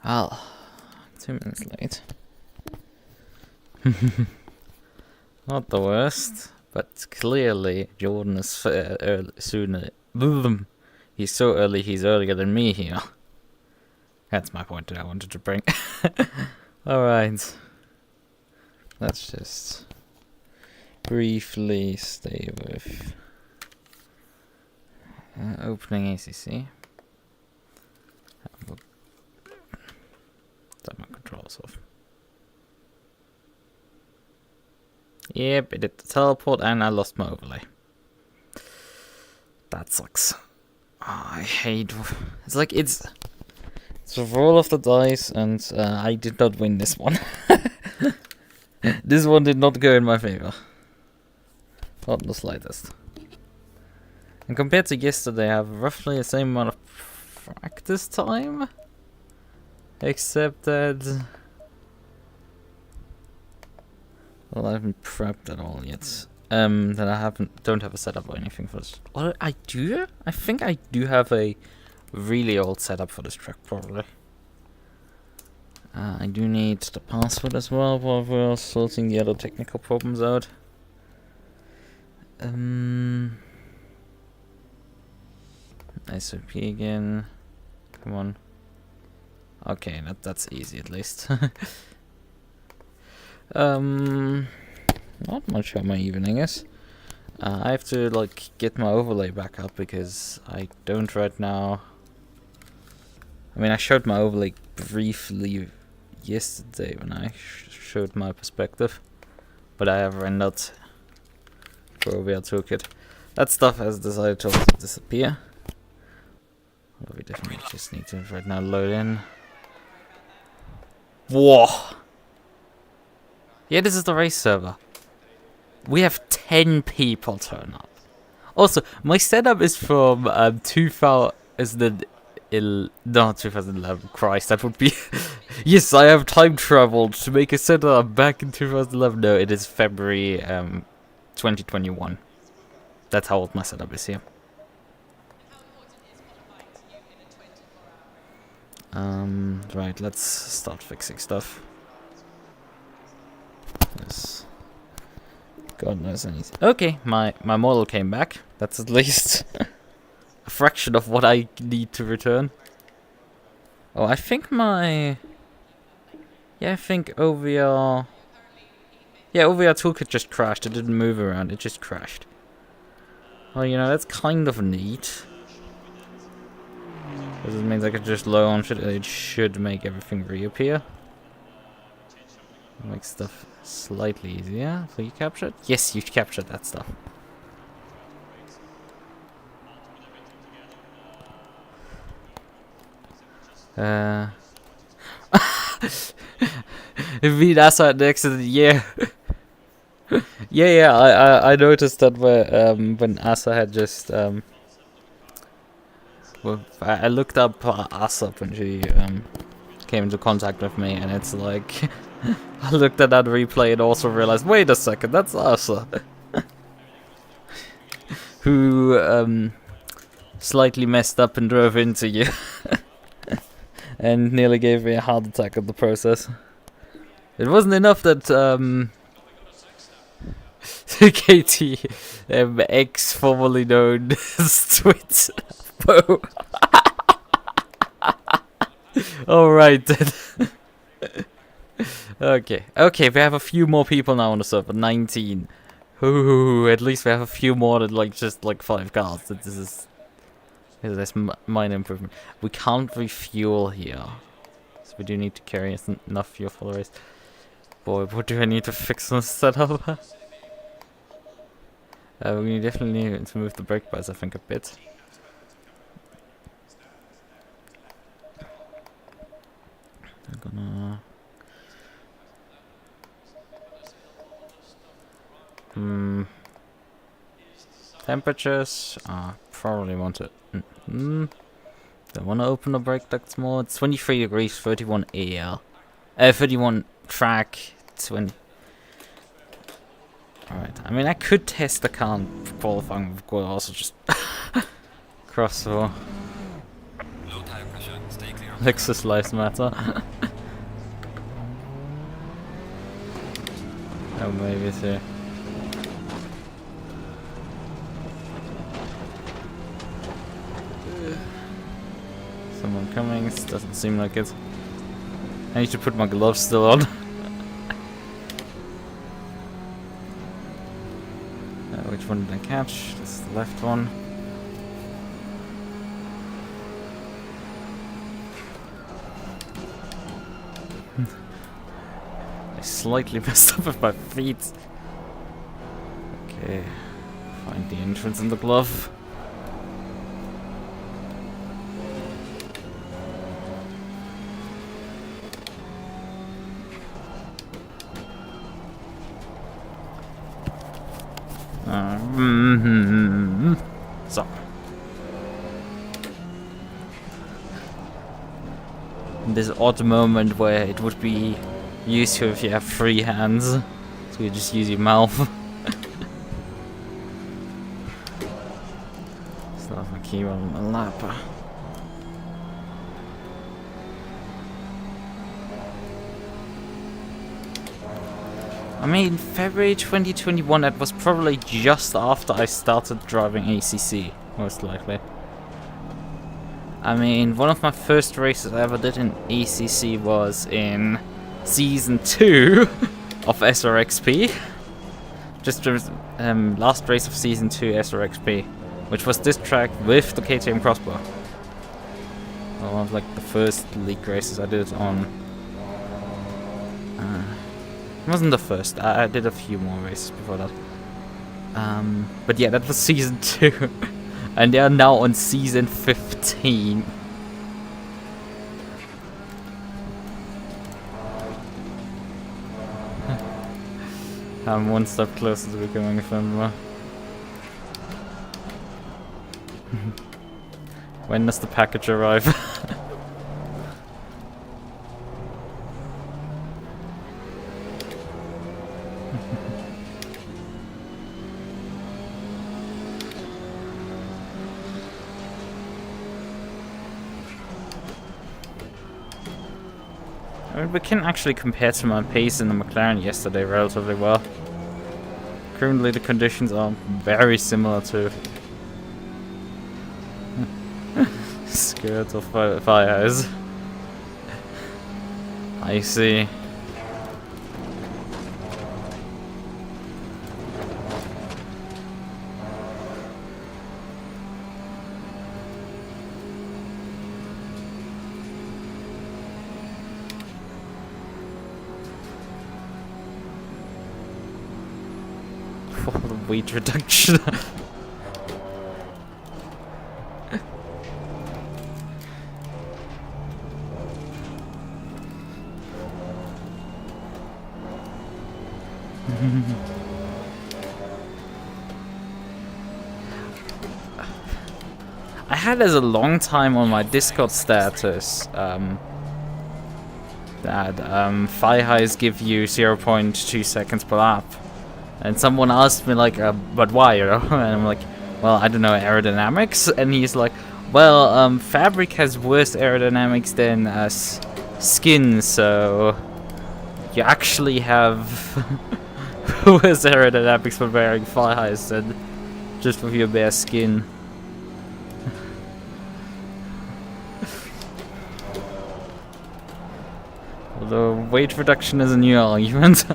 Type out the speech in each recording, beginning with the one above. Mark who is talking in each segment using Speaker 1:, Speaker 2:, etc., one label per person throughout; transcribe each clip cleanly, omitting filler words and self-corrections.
Speaker 1: Well, 2 minutes late. Not the worst, but clearly Jordan is early, sooner. Boom! He's so early, he's earlier than me here. That's my point that I wanted to bring. Alright. Let's just briefly stay with opening ACC. Turn my controls off. Yep, it did the teleport and I lost my overlay. That sucks. Oh, I hate... It's like it's a roll of the dice and I did not win this one. This one did not go in my favor. Not the slightest. And compared to yesterday, I have roughly the same amount of practice time. Except that... Well, I haven't prepped at all yet. That I don't have a setup or anything for this. Or I do? I think I do have a really old setup for this track, probably. I do need the password as well while we're sorting the other technical problems out. SOP again. Come on. Okay, that's easy at least. Not much on my evening is. I have to like get my overlay back up because I don't right now. I mean, I showed my overlay briefly yesterday when I showed my perspective, but I have rendered for OVR Toolkit. That stuff has decided to also disappear. Well, we definitely just need to right now load in. Whoa! Yeah, this is the race server. We have 10 people turn up. Also, my setup is from 2011. Christ, that would be... Yes, I have time traveled to make a setup back in 2011. No, it is February 2021. That's how old my setup is here. Right, let's start fixing stuff. Yes. God knows anything. Okay, my model came back. That's at least a fraction of what I need to return. Oh, I think my... Yeah, I think OVR... Yeah, OVR Toolkit just crashed. It didn't move around. It just crashed. Well, you know, that's kind of neat. Because it means I could just launch it and it should make everything reappear. Make stuff slightly easier. So you captured? Yes, you captured that stuff. If that's an accident, yeah. I noticed that when Asa had just well, I looked up Asa when she came into contact with me, and it's like I looked at that replay and also realized, wait a second, that's Asa. Who slightly messed up and drove into you and nearly gave me a heart attack in the process. It wasn't enough that KTM X, formerly known as Twitch. Alright then. Okay, we have a few more people now on the server, 19. Ooh, at least we have a few more than like just like 5 cars. This is minor improvement. We can't refuel here, so we do need to carry enough fuel for the race. Boy, what do I need to fix on the setup? We definitely need to move the brake bias, I think, a bit. I'm gonna... Temperatures, probably want to... Don't want to open the brake ducts more. It's 23 degrees, 31 AL. 31 track, 20... Alright, I mean, I could test the car qualifying, but also just cross over.
Speaker 2: Low tire pressure, stay clear
Speaker 1: Lexus lives matter. Oh, maybe it's here. Someone coming, it doesn't seem like it. I need to put my gloves still on. Which one did I catch? This is the left one. I slightly messed up with my feet. Okay, find the entrance in the glove. So. This odd moment where it would be useful if you have free hands, so you just use your mouth. Still have my keyboard on my lap. I mean, February 2021, that was probably just after I started driving ACC, most likely. I mean, one of my first races I ever did in ACC was in Season 2 of SRXP. Just last race of Season 2 SRXP, which was this track with the KTM crossbar. One of like the first league races I did on. It wasn't the first. I did a few more races before that. But yeah, that was Season 2. And they are now on Season 15. I'm one step closer to becoming a fan. When does the package arrive? I mean, we can actually compare to my pace in the McLaren yesterday relatively well. Currently the conditions are very similar to skirts of fires. I see. For the weight reduction. I had as a long time on my Discord status that fire highs give you 0.2 seconds per lap. And someone asked me like, but why, you know? And I'm like, well, I don't know, aerodynamics. And he's like, well, fabric has worse aerodynamics than skin, so you actually have worse aerodynamics for wearing fire highs than just with your bare skin. Although weight reduction is a new argument.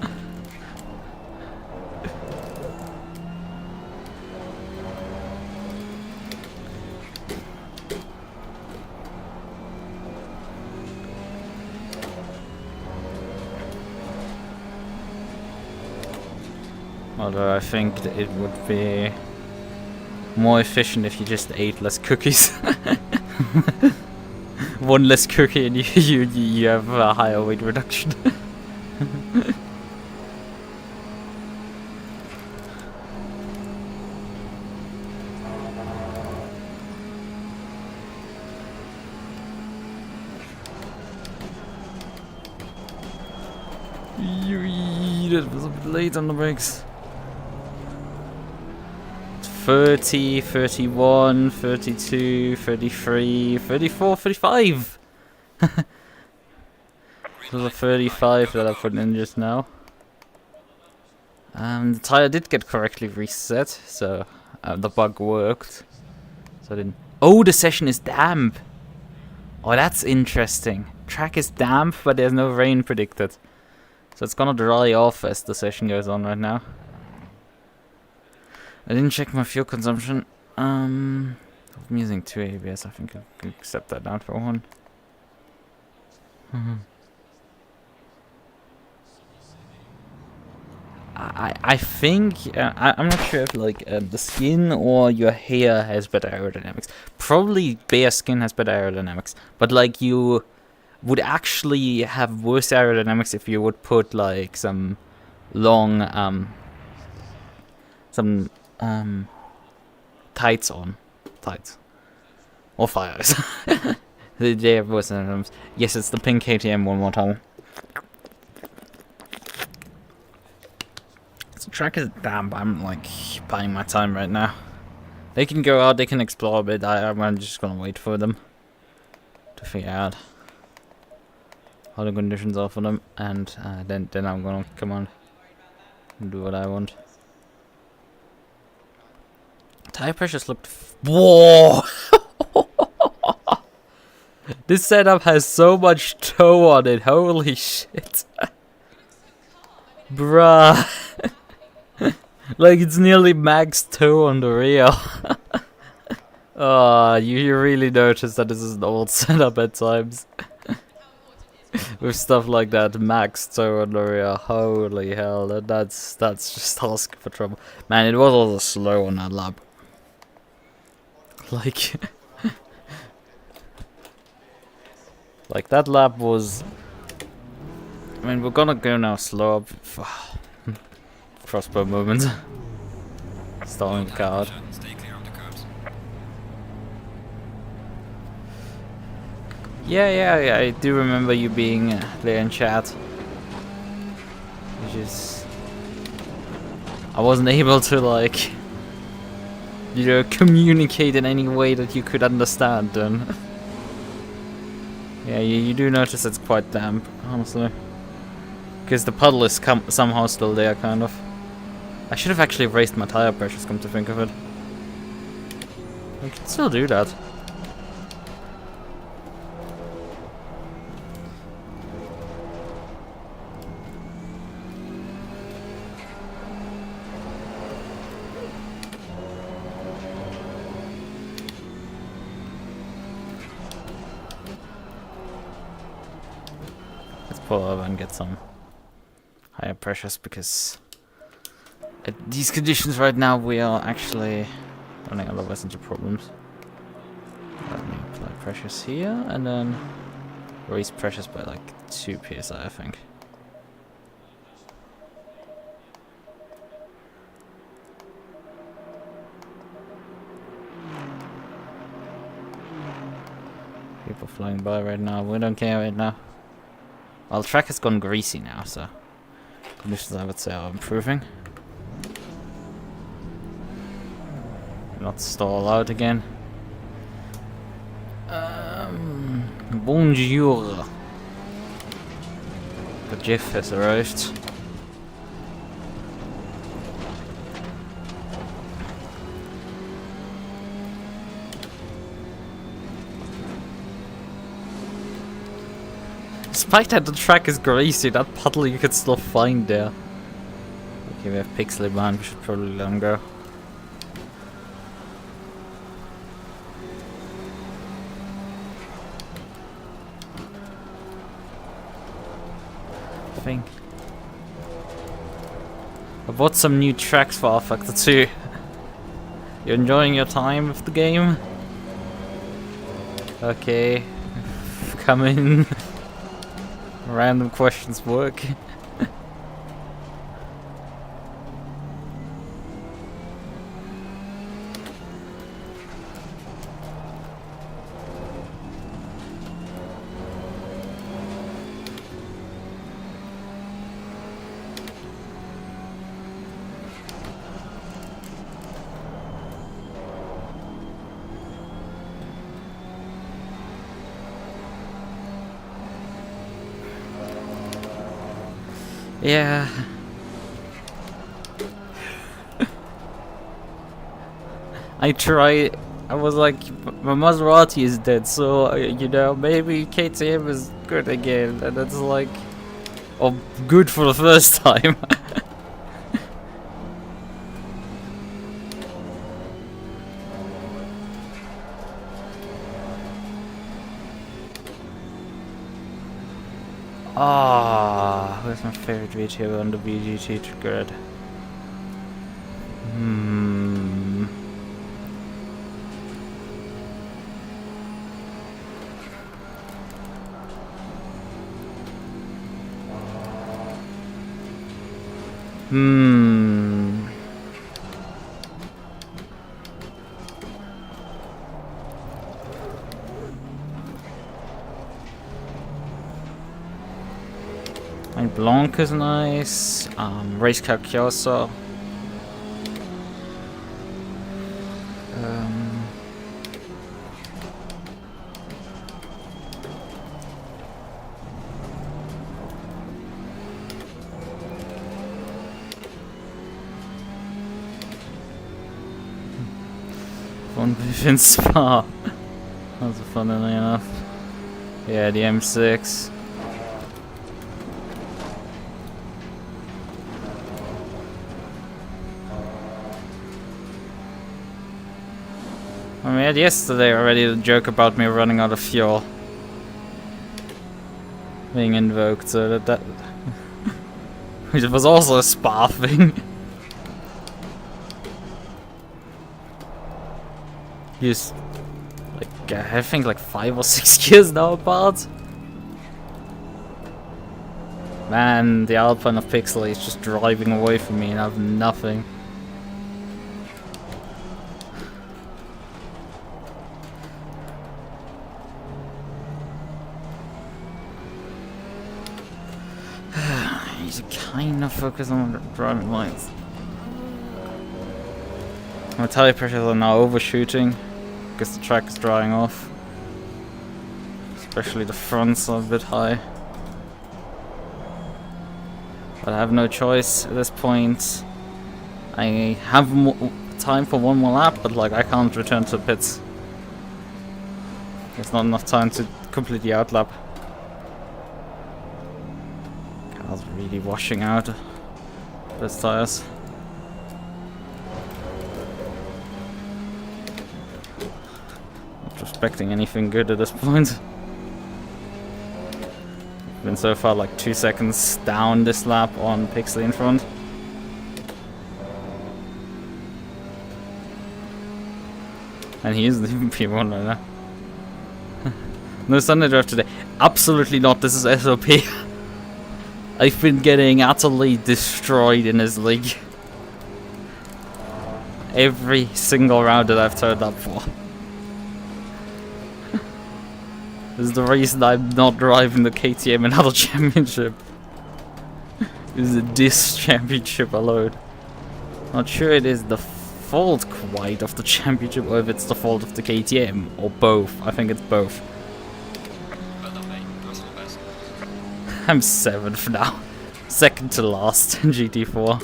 Speaker 1: Although I think that it would be more efficient if you just ate less cookies. One less cookie and you have a higher weight reduction. That was a bit late on the brakes. 30, 31, 32, 33, 34, 35. This was a 35 that I put in just now. The tire did get correctly reset, so the bug worked. So I didn't. Oh, the session is damp. Oh, that's interesting. Track is damp, but there's no rain predicted. So it's gonna dry off as the session goes on right now. I didn't check my fuel consumption. I'm using 2 ABS. I think I can accept that down for 1. I think I'm not sure if like the skin or your hair has better aerodynamics. Probably bare skin has better aerodynamics, but like you would actually have worse aerodynamics if you would put like some long tights on, or fires. They have worse aerodynamics. Yes, it's the pink KTM one more time. The track is damp. I'm like buying my time right now. They can go out, they can explore a bit. I'm just gonna wait for them to figure out how the conditions are for them, and then I'm gonna come on and do what I want. Tire pressures looked. Whoa! This setup has so much toe on it. Holy shit, bruh. Like it's nearly max toe on the rear. You really notice that this is an old setup at times. With stuff like that, max toe on the rear. Holy hell, that's just asking for trouble. Man, it was also slow on that lap. Like, like that lap was. I mean, we're gonna go now slow up. Crossbow movement. Stalling the card. Yeah, I do remember you being there in chat. Which is... I wasn't able to, like, you know, communicate in any way that you could understand, and... yeah, you do notice it's quite damp, honestly. Because the puddle is somehow still there, kind of. I should have actually raised my tire pressures, come to think of it. I can still do that. Let's pull over and get some higher pressures, because at these conditions right now we are actually running otherwise into problems. Let me apply pressures here and then raise pressures by like 2 psi, I think. People flying by right now, we don't care right now. Well, the track has gone greasy now, so conditions I would say are improving. Not stall out again. Bonjour. The GIF has arrived. Despite that the track is greasy, that puddle you could still find there. Okay, we have Pixley behind, we should probably let him go. I bought some new tracks for R-Factor 2. You enjoying your time with the game? Okay. Come in. Random questions work. Yeah. I was like, my Maserati is dead, so, you know, maybe KTM is good again, and it's like, oh, good for the first time. Ah, where's my favorite VTO on the VGT grid? My Blanc is nice. Race car Kyoso. One within Spa. That's funnily enough. Yeah, the M6. I mean, I had yesterday already the joke about me running out of fuel being invoked, so that which was also a Spa thing. Just like I think like 5 or 6 years now apart. Man, the Alpine of Pixel is just driving away from me and I have nothing. I need to kind of focus on the driving lines. My tire pressures are now overshooting because the track is drying off. Especially the fronts are a bit high. But I have no choice at this point. I have time for one more lap, but like I can't return to the pits. There's not enough time to completely outlap. Car's really washing out those tires. Not expecting anything good at this point. Been so far like 2 seconds down this lap on Pixley in front. And he isn't even P1 right now. No Sunday drive today. Absolutely not, this is SOP. I've been getting utterly destroyed in this league. Every single round that I've turned up for. This is the reason I'm not driving the KTM another championship. This is this championship alone. Not sure it is the fault quite of the championship or if it's the fault of the KTM or both. I think it's both. I'm 7th now. Second to last in GT4.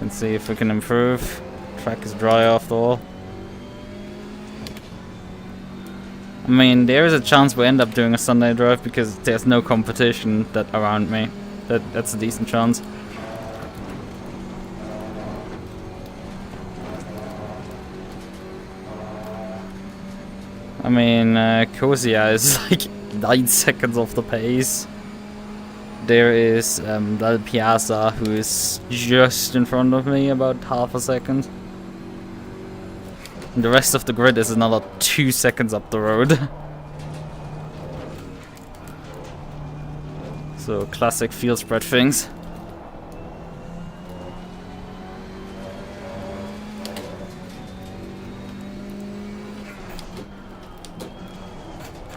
Speaker 1: Let's see if we can improve. Track is dry after all. I mean, there is a chance we end up doing a Sunday drive because there's no competition that around me. That's a decent chance. I mean, Kozia is like 9 seconds off the pace. There is Del Piazza, who is just in front of me, about half a second. And the rest of the grid is another 2 seconds up the road. So, classic field spread things.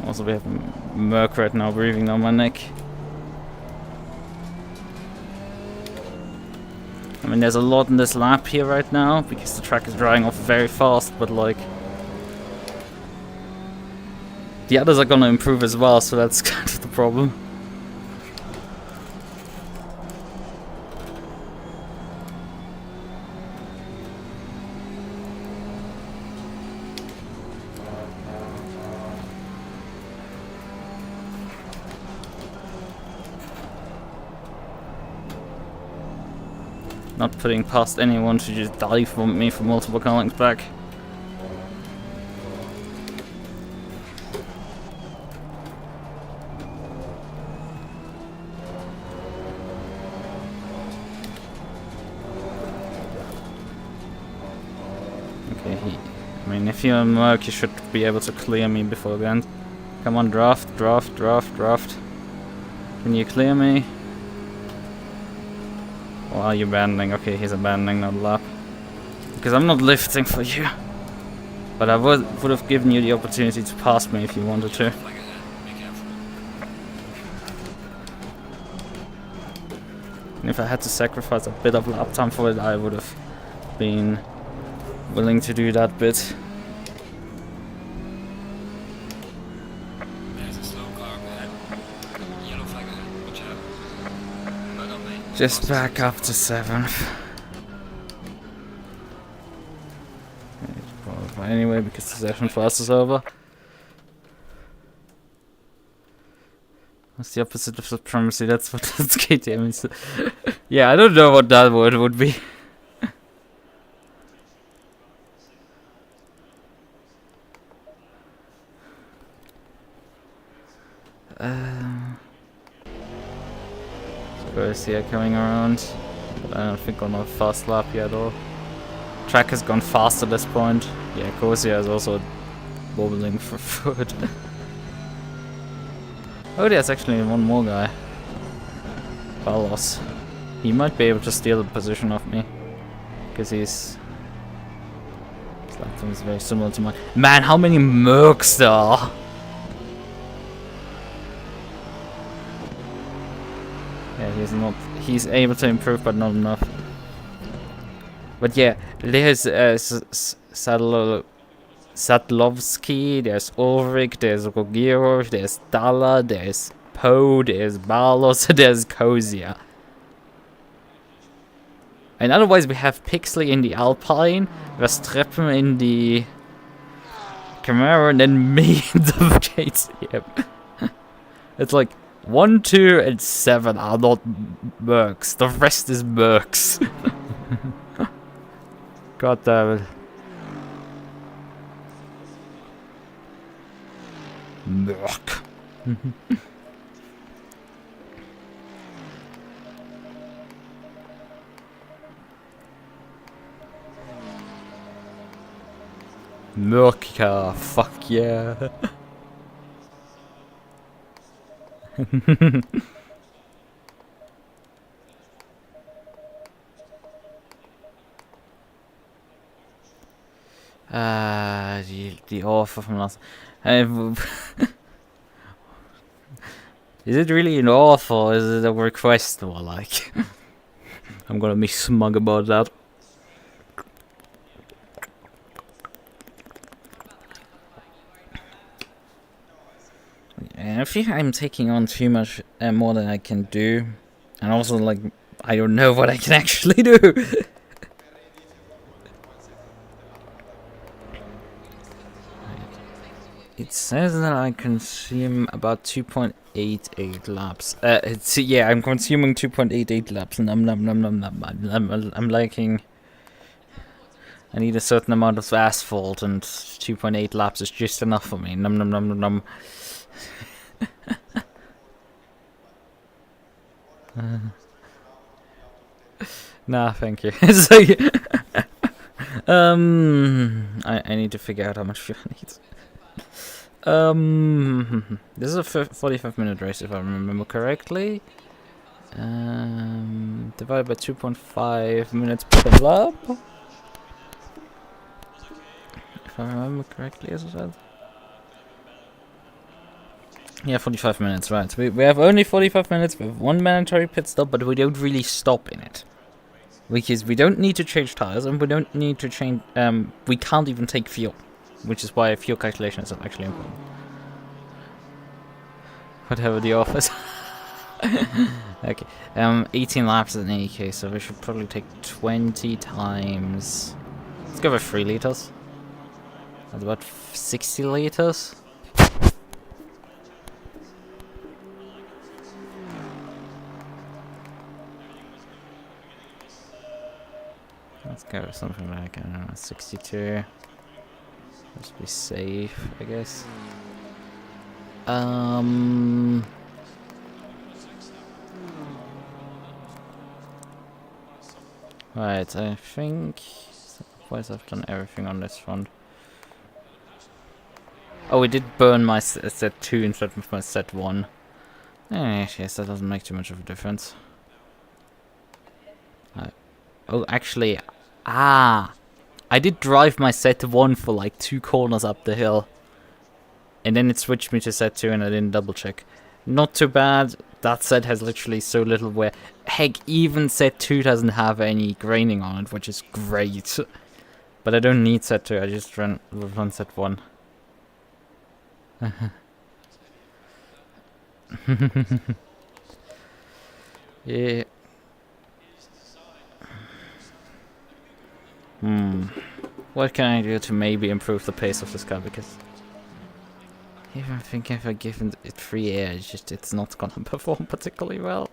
Speaker 1: Also, we have MUQU right now breathing down my neck. I mean, there's a lot in this lap here right now because the track is drying off very fast, but like The others are gonna improve as well, so that's kind of the problem. Not putting past anyone to just die from me for multiple callings back. Okay, I mean, if you're MUQU, you should be able to clear me before the end. Come on, draft. Can you clear me? Or are you abandoning? Okay, he's abandoning that lap. Because I'm not lifting for you. But I would have given you the opportunity to pass me if you wanted to. And if I had to sacrifice a bit of lap time for it, I would have been willing to do that bit. Just back up to 7th. Anyway, because the session fast is over. What's the opposite of supremacy? That's what that's KTM is. Yeah, I don't know what that word would be. Garcia coming around, but I don't think on a fast lap yet at all. Track has gone fast at this point. Yeah, Garcia is also wobbling for foot. Oh, there's actually one more guy. Carlos. He might be able to steal the position off me. Because his lap time is very similar to mine. Man, how many MUQUs there are! Yeah, he's able to improve, but not enough. But yeah, there's Sadlovsky, there's Ulrich, there's Rogiro, there's Dalla, there's Poe, there's Barlos, there's Kozia. And otherwise we have Pixley in the Alpine, Verstappen in the Camaro, and then me in the KTM. It's like 1, 2, and 7 are not MUQUs. The rest is MUQUs. God damn it. MUQUU. MUQUU car, fuck yeah. The offer from last. Is it really an offer or is it a request or like? I'm gonna be smug about that. I think I'm taking on too much more than I can do, and also like I don't know what I can actually do. It says that I consume about 2.88 laps. Yeah, I'm consuming 2.88 laps. I'm liking. I need a certain amount of asphalt, and 2.8 laps is just enough for me. Nah, thank you. It's like, I need to figure out how much fuel I need. This is a 45-minute race if I remember correctly. Divided by 2.5 minutes per lap. If I remember correctly, as I said. Yeah, 45 minutes, right. We have only 45 minutes with one mandatory pit stop, but we don't really stop in it. Because we don't need to change tires, and we don't need to change, we can't even take fuel. Which is why fuel calculation is actually important. Whatever the office. Okay. 18 laps in any case, so we should probably take 20 times. Let's go with 3 liters. That's about 60 liters. Let's go with something like, I don't know, 62. Just be safe, I guess. Right, I think otherwise I've done everything on this front. Oh, we did burn my set 2 instead of my set 1. Yes, that doesn't make too much of a difference. Oh, actually, I did drive my set 1 for like 2 corners up the hill. And then it switched me to set 2 and I didn't double check. Not too bad. That set has literally so little wear. Heck, even set 2 doesn't have any graining on it, which is great. But I don't need set 2, I just run set 1. Yeah. What can I do to maybe improve the pace of this car? Because even I think if I give it free air, it's not gonna perform particularly well.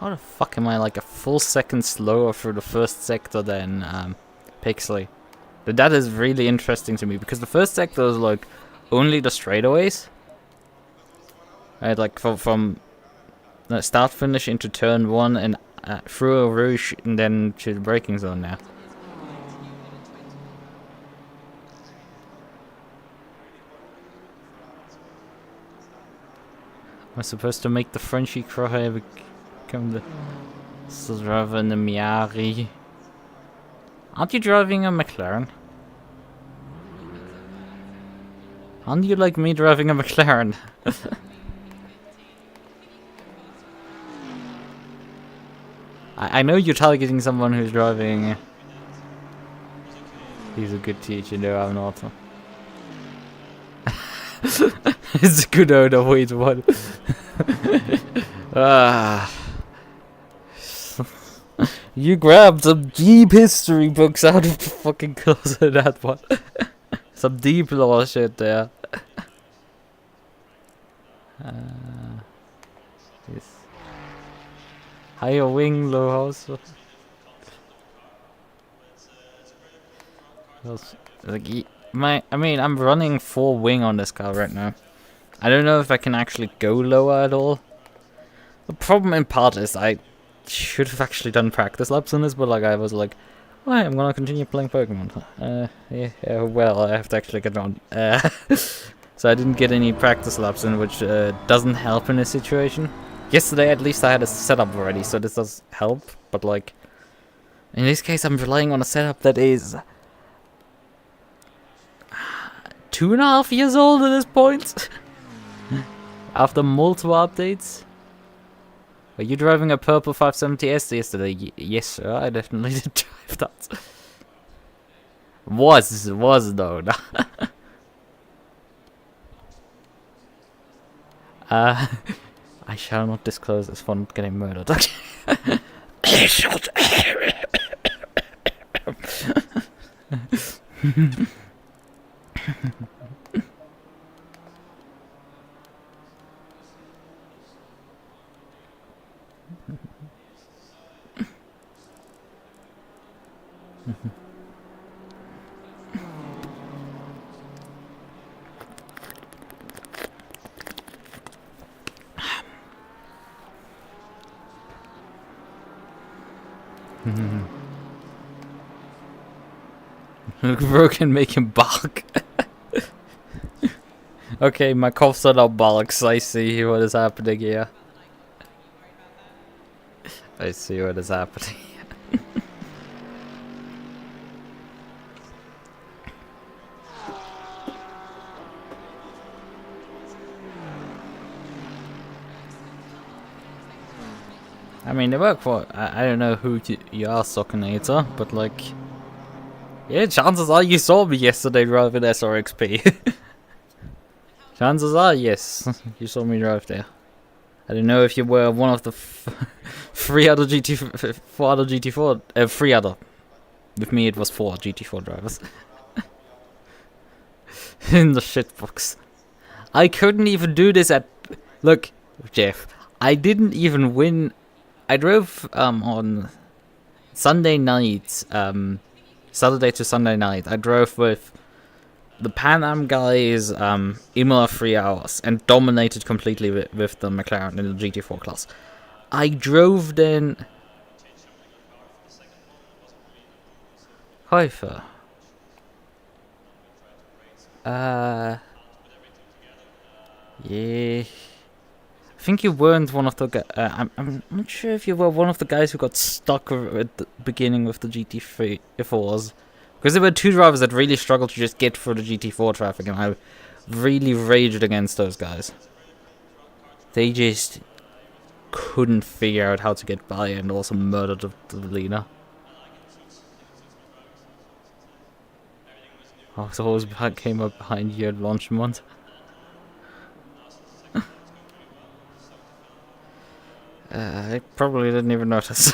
Speaker 1: How the fuck am I like a full second slower through the first sector than Pixley? But that is really interesting to me, because the first sector is like only the straightaways. Right, like from the start finish into turn 1 and through a rouge and then to the braking zone now. Am I supposed to make the Frenchie cry? Become the driving the Miari. Aren't you driving a McLaren? Aren't you like me driving a McLaren? I know you're targeting someone who's driving. He's a good teacher, no, I'm not. It's a good owner, wait, what? You grabbed some deep history books out of the fucking closet of that one. Some deep law shit there. Yes. Higher wing, low house. Like, I mean, I'm running 4 wing on this car right now. I don't know if I can actually go lower at all. The problem in part is I should have actually done practice laps on this, but like I was like, well, I'm gonna continue playing Pokemon. Yeah, well, I have to actually get on. So I didn't get any practice laps in, which doesn't help in this situation. Yesterday, at least I had a setup already, so this does help. But like, in this case, I'm relying on a setup that is 2.5 years old at this point. After multiple updates. Were you driving a purple 570S yesterday? Yes, sir. I definitely did drive that. Was though. I shall not disclose this for not getting murdered. Okay. Bro can make him bark. Okay, my coughs are now barks. I see what is happening here. I see what is happening. mean, they work for... I don't know who you are, Sockinator, but like... Yeah, chances are you saw me yesterday driving SRXP. Chances are, yes, you saw me drive there. I don't know if you were one of the 3 other GT4, 3 other. With me it was 4 GT4 drivers. In the shitbox. I couldn't even do this at... Look, Jeff, I didn't even win... I drove on Sunday night, Saturday to Sunday night. I drove with the Pan Am guys, Imola 3 hours, and dominated completely with the McLaren in the GT4 class. I drove then... Haifa. Yeah... I think you weren't one of the guys. I'm not sure if you were one of the guys who got stuck at the beginning with the GT4s. Because there were 2 drivers that really struggled to just get through the GT4 traffic, and I really raged against those guys. They just couldn't figure out how to get by and also murdered the leader. Oh, so always came up behind you at Launchmont. I probably didn't even notice.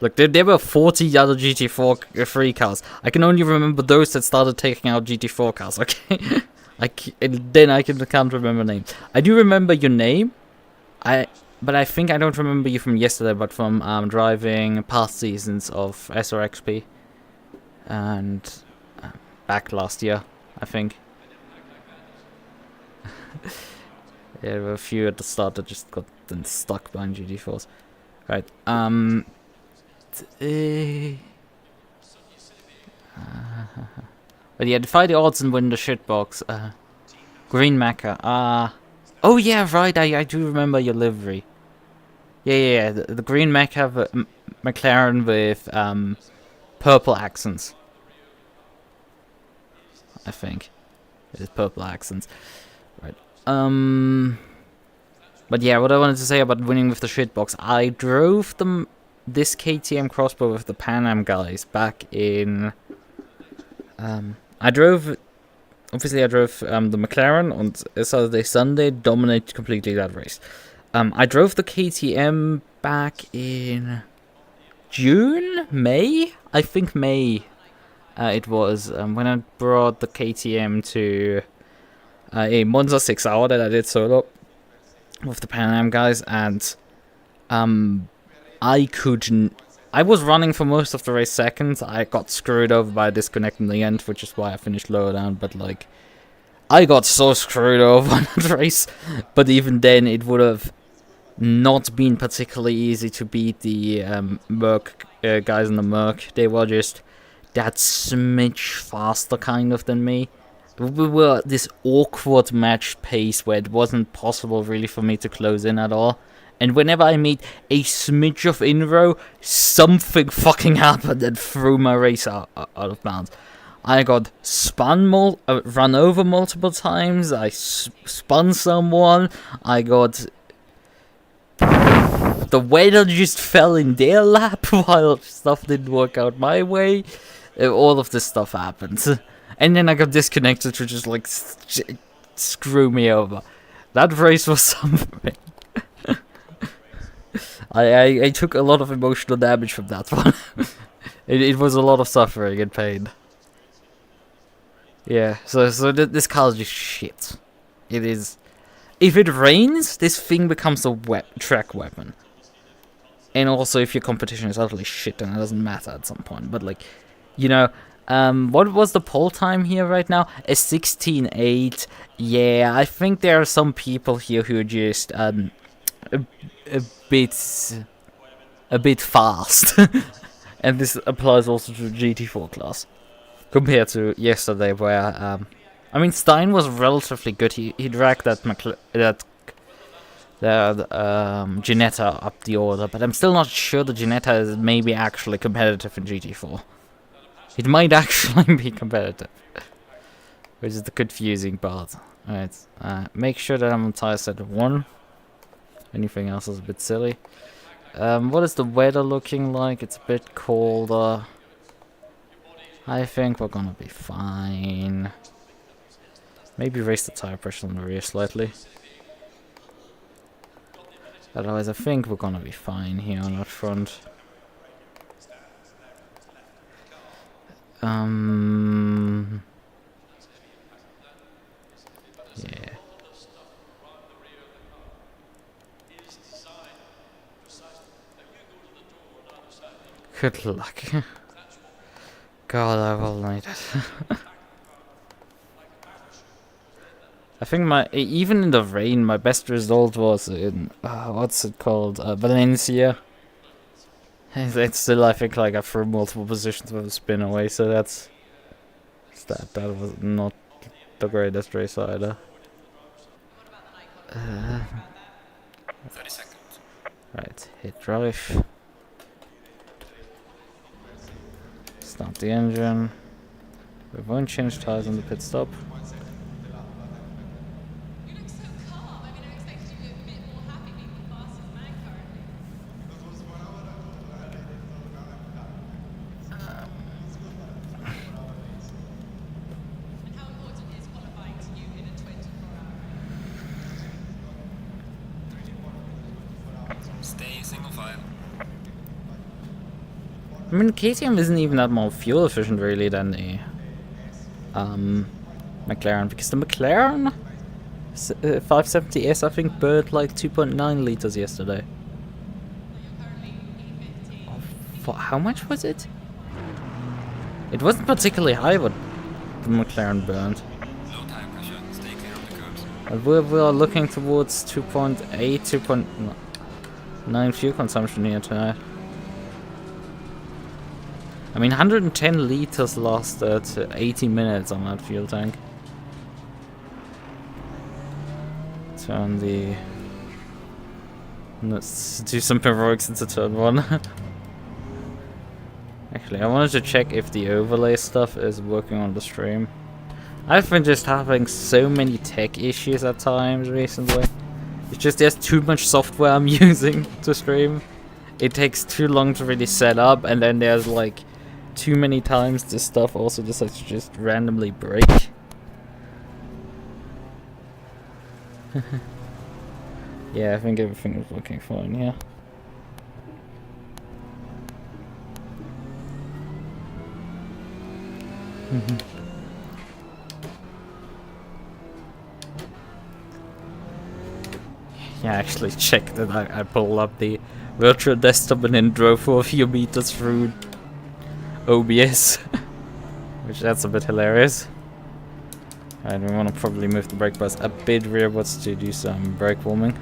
Speaker 1: Look, there were 40 other GT4 free cars. I can only remember those that started taking out GT4 cars, okay? Can't remember names. I do remember your name. But I think I don't remember you from yesterday, but from driving past seasons of SRXP. And back last year, I think. Yeah, there were a few at the start that just got stuck behind GT4s. Right, but yeah, defy the odds and win the shitbox. Green Mecha. Oh yeah, right, I do remember your livery. Yeah, the green Mecha McLaren with purple accents. I think. It is purple accents. Right. But yeah, what I wanted to say about winning with the shitbox, I drove this KTM crossbow with the Pan Am guys back in... I drove the McLaren on Saturday, Sunday, dominated completely that race. I drove the KTM back in June? May? I think May it was, when I brought the KTM to a Monza 6 hour that I did solo with the Pan Am guys, and I was running for most of the race second. I got screwed over by a disconnect in the end, which is why I finished lower down, but like, I got so screwed over on that race. But even then, it would have not been particularly easy to beat the MUQU guys in the MUQU. They were just that smidge faster kind of than me. We were this awkward match pace where it wasn't possible really for me to close in at all. And whenever I made a smidge of in-row, something fucking happened and threw my race out of bounds. I got run over multiple times, I spun someone, I got... The weather just fell in their lap while stuff didn't work out my way. All of this stuff happened. And then I got disconnected to just like screw me over. That race was something. I took a lot of emotional damage from that one. It was a lot of suffering and pain. Yeah, so this car is just shit. It is. If it rains, this thing becomes a track weapon. And also, if your competition is utterly shit, then it doesn't matter at some point. But like, you know. What was the pole time here right now? A 16.8. Yeah, I think there are some people here who are just a bit fast. And this applies also to the GT4 class. Compared to yesterday where I mean Stein was relatively good. He dragged that Ginetta up the order, but I'm still not sure the Ginetta is maybe actually competitive in GT4. It might actually be competitive, which is the confusing part. Alright, make sure that I'm on tire set 1. Anything else is a bit silly. What is the weather looking like? It's a bit colder. I think we're gonna be fine. Maybe raise the tire pressure on the rear slightly. Otherwise, I think we're gonna be fine here on that front. Yeah. Good luck. God, I will need it. I think even in the rain, my best result was in what's it called, Valencia. It's still, I think, like I threw multiple positions with a spin away, so that was not the greatest race either.
Speaker 2: 30 seconds.
Speaker 1: Right, hit drive. Start the engine. We won't change tires on the pit stop.
Speaker 3: You look so calm. I mean, I expected you to be a bit more happy being the fastest man currently. And how important is qualifying to you in a 24 hours?
Speaker 2: Stay single file.
Speaker 1: I mean, KTM isn't even that more fuel efficient really than the McLaren, because the McLaren 570S I think burned like 2.9 liters yesterday. For how much was it? It wasn't particularly high what the McLaren burned.
Speaker 2: Low tire pressure. Stay clear of the curbs.
Speaker 1: But we are looking towards 2.8, 2.9 fuel consumption here tonight. I mean, 110 liters lasted 80 minutes on that fuel tank. Turn the... Let's do some heroics into turn 1. Actually, I wanted to check if the overlay stuff is working on the stream. I've been just having so many tech issues at times recently. It's just there's too much software I'm using to stream. It takes too long to really set up, and then there's like too many times this stuff also decides to just randomly break. Yeah, I think everything is working fine here. Yeah, I actually checked that I pulled up the virtual desktop and then drove for a few meters through OBS. Which that's a bit hilarious. Alright, we want to probably move the brake bus a bit rearwards to do some brake warming.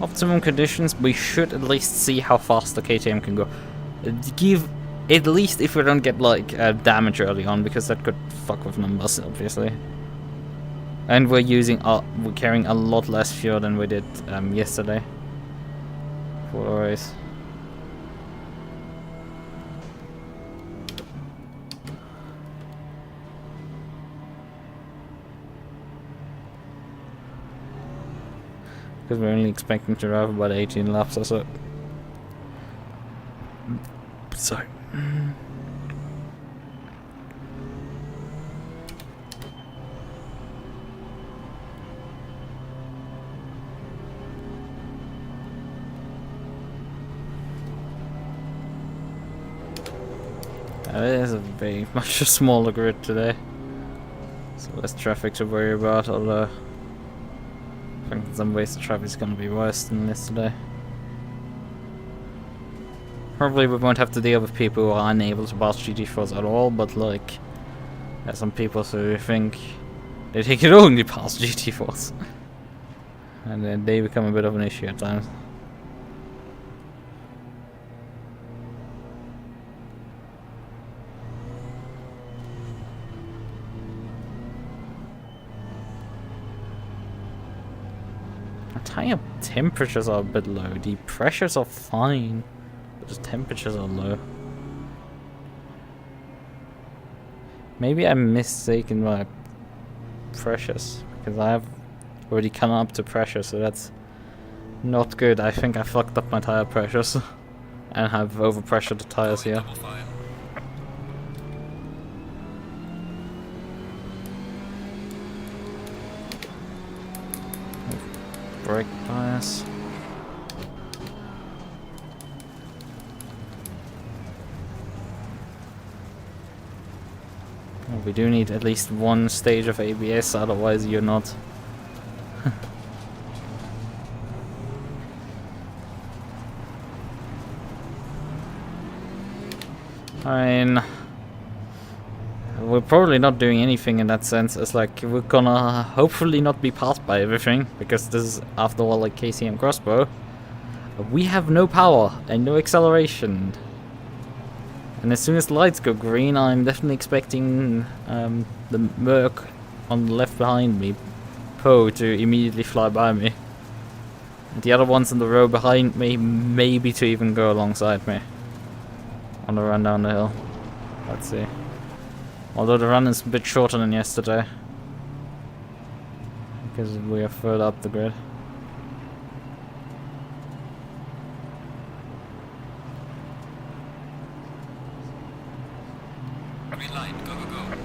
Speaker 1: Optimum conditions, we should at least see how fast the KTM can go. Give at least if we don't get like damage early on, because that could fuck with numbers, obviously. And we're carrying a lot less fuel than we did yesterday for the race. Because we're only expecting to drive about 18 laps or so. Sorry. It is a very much a smaller grid today, so less traffic to worry about, although I think in some ways the traffic is going to be worse than yesterday. Probably we won't have to deal with people who are unable to pass GT4s at all, but like, there's some people who think that they can only pass GT4s. And then they become a bit of an issue at times. tire temperatures are a bit low. The pressures are fine, but the temperatures are low. Maybe I'm mistaken my pressures, because I have already come up to pressure, so that's not good. I think I fucked up my tire pressures and have overpressured the tires here.
Speaker 2: Double file.
Speaker 1: Brake bias. Well, we do need at least one stage of ABS, otherwise you're not. I mean, we're probably not doing anything in that sense. It's like we're gonna hopefully not be passed by everything, because this is after all like KTM crossbow. We have no power and no acceleration. And as soon as the lights go green, I'm definitely expecting the MUQU on the left behind me, Poe, to immediately fly by me. And the other ones in the row behind me, maybe to even go alongside me on the run down the hill. Let's see. Although the run is a bit shorter than yesterday, because we are further up the grid.
Speaker 2: Green light, go, go, go.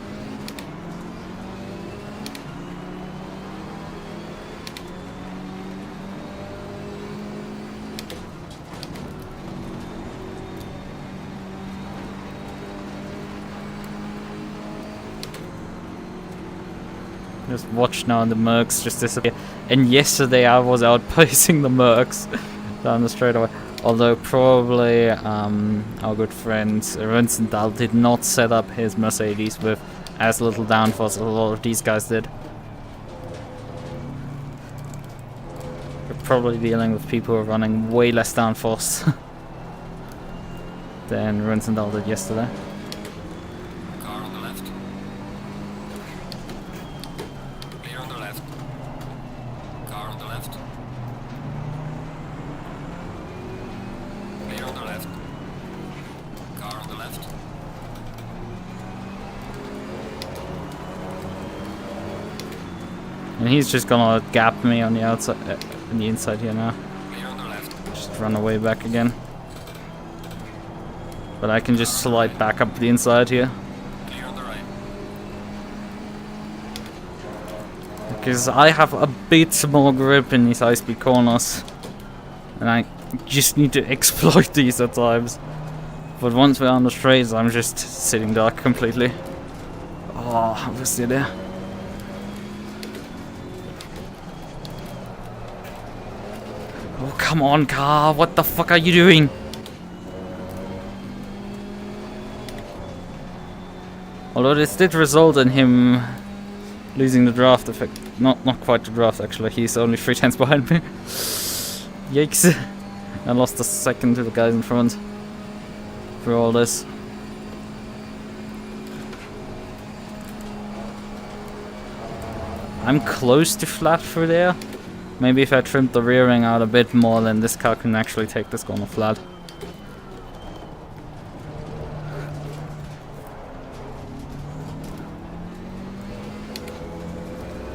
Speaker 1: Just watch now the MUQs just disappear. And yesterday I was outpacing the MUQs down the straightaway. Although probably our good friend Rönsendal did not set up his Mercedes with as little downforce as a lot of these guys did. We're probably dealing with people who are running way less downforce than Rönsendal did yesterday.
Speaker 2: Car on the left. Clear on the left. Car on the left. Clear on the left. Car on the left.
Speaker 1: And he's just gonna gap me on the outside, on the inside here now.
Speaker 2: Clear on the left.
Speaker 1: Just run away back again. But I can just slide back up the inside here.
Speaker 2: Clear on the right.
Speaker 1: Because I have a bit more grip in these high-speed corners. And I just need to exploit these at times. But once we're on the straights, I'm just sitting dark completely. Oh, we're still there. Oh, come on, car. What the fuck are you doing? Although this did result in him losing the draft effect. Not quite the draft, actually. He's only 3 tenths behind me. Yikes. I lost a second to the guys in front for all this. I'm close to flat through there. Maybe if I trimmed the rear wing out a bit more, then this car can actually take this corner flat.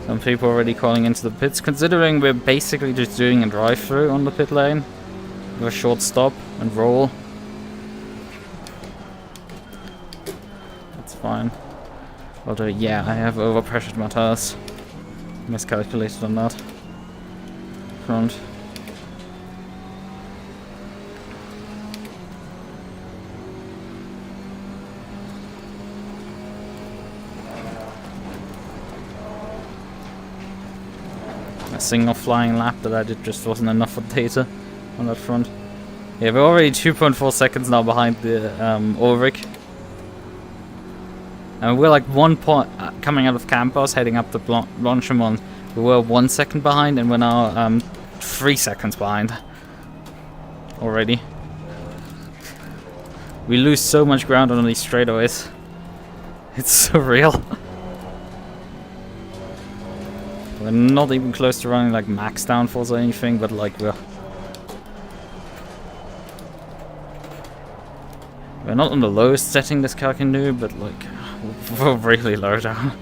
Speaker 1: Some people already calling into the pits, considering we're basically just doing a drive-through on the pit lane with a short stop and roll. That's fine. Although, yeah, I have overpressured my tires. Miscalculated on that front. A single flying lap that I did just wasn't enough for data on that front. Yeah, we're already 2.4 seconds now behind the Ulrich. And we're like 1 point coming out of Campos, heading up to Blanchimont. We were 1 second behind, and we're now 3 seconds behind already. We lose so much ground on these straightaways. It's surreal. We're not even close to running like max downforce or anything, but like we're not on the lowest setting this car can do, but like we're really low down.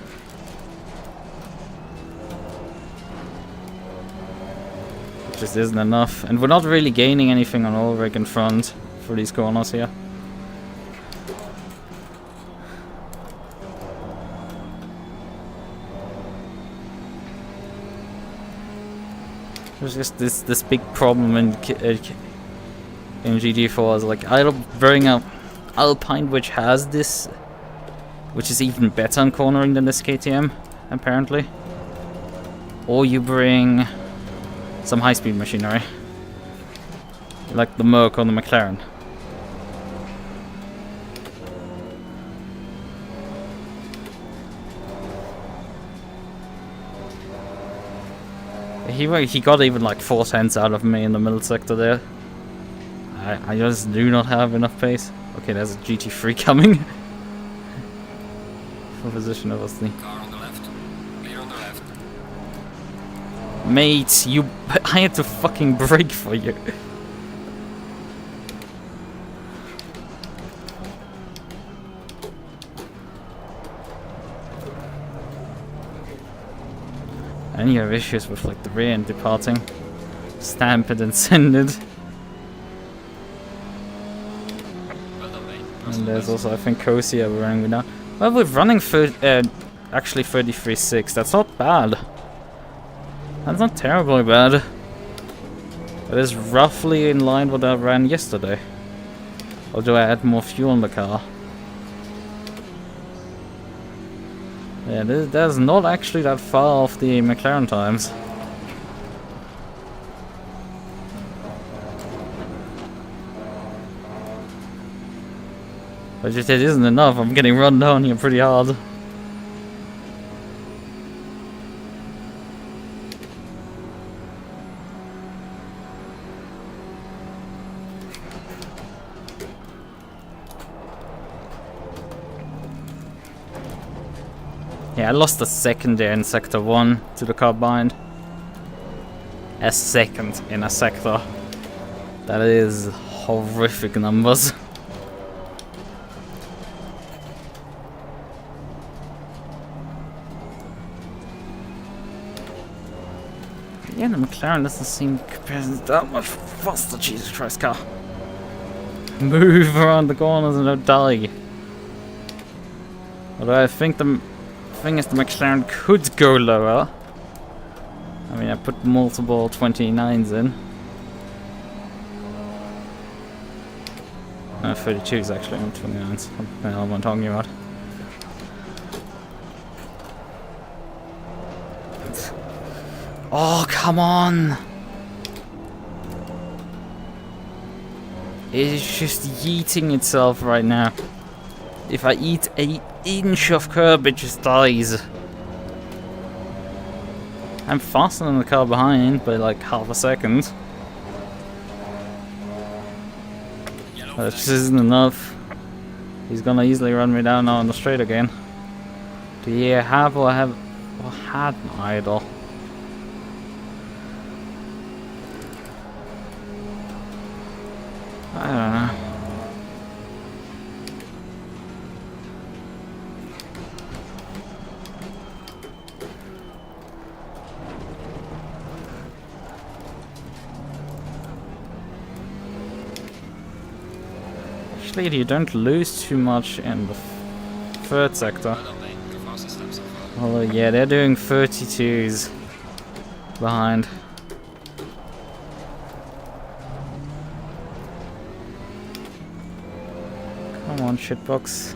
Speaker 1: It just isn't enough, and we're not really gaining anything on all rig in front for these corners here. There's just this big problem in GT4 is like either bring up Alpine, which has this, which is even better on cornering than this KTM apparently, or you bring some high-speed machinery like the MUQU or the McLaren. He got even like 4 tenths out of me in the middle sector there. I just do not have enough pace. Okay, there's a GT3 coming. For position, obviously.
Speaker 2: Car on the left. Clear on the left.
Speaker 1: Mate, I had to fucking brake for you. And you have issues with like the rear end departing. Stamp it and send it.
Speaker 2: Well done, mate.
Speaker 1: And there's also, I think, Kosia we're running without. Well, we're running actually 33.6. That's not bad. That's not terribly bad. It is roughly in line with what I ran yesterday. Or do I add more fuel in the car? Yeah, that's not actually that far off the McLaren times. But just it isn't enough. I'm getting run down here pretty hard. Yeah, I lost a second there in sector 1 to the car behind. A second in a sector. That is horrific numbers. Yeah, the McLaren doesn't seem that much faster. Jesus Christ, car. Move around the corners and don't die. Although I think the thing is the McLaren could go lower. I mean, I put multiple 29s in. 32s actually, not 29s. What the hell am I talking about? Oh, come on! It is just yeeting itself right now. If I eat an inch of curb, it just dies. I'm faster than the car behind by like half a second. That just isn't enough. He's gonna easily run me down now on the straight again. Do you have or had an idle? I don't know. Actually, you don't lose too much in the third sector.
Speaker 2: Well done, mate. Your fastest lap so far.
Speaker 1: Oh yeah, they're doing 32s behind. Come on, shitbox.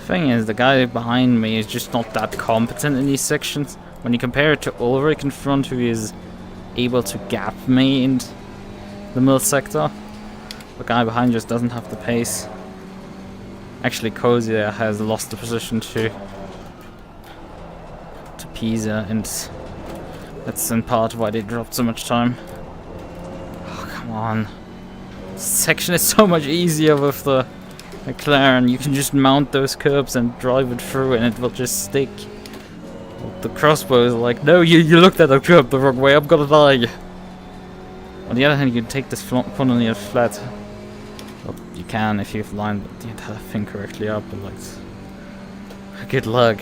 Speaker 1: Thing is, the guy behind me is just not that competent in these sections. When you compare it to Ulrich in front, who is able to gap me in the middle sector, the guy behind just doesn't have the pace. Actually, Kozia has lost the position to Pisa, and that's in part why they dropped so much time. Oh, come on. This section is so much easier with the McLaren. You can just mount those curbs and drive it through and it will just stick. The crossbow is like, no, you looked at the curb the wrong way, I'm gonna die. On the other hand, you can take this front on the flat. Well, you can if you've lined the entire thing correctly up, but like, good luck.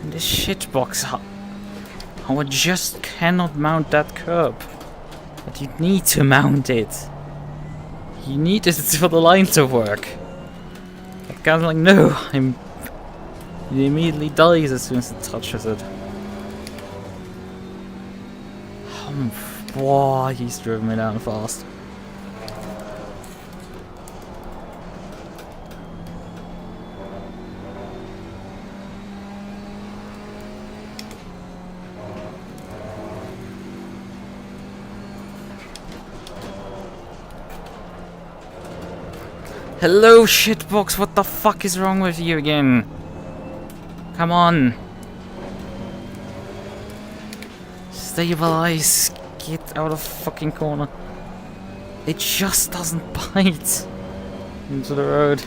Speaker 1: This shitbox, how I just cannot mount that curb. But you need to mount it. You need it for the line to work. That guy's like, no, he immediately dies as soon as it touches it. Boy, he's driven me down fast. Hello, shitbox, what the fuck is wrong with you again? Come on. Stabilize. Get out of fucking corner. It just doesn't bite into the road.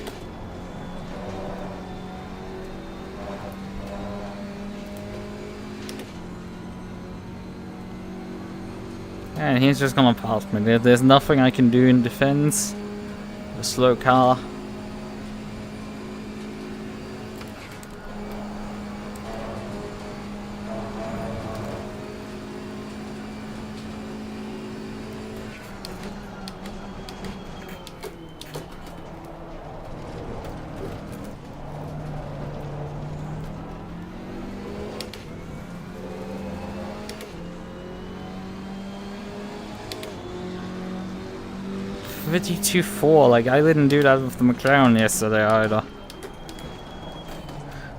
Speaker 1: And he's just gonna pass me. There's nothing I can do in defense. A slow car. GT4, like I didn't do that with the McLaren yesterday either.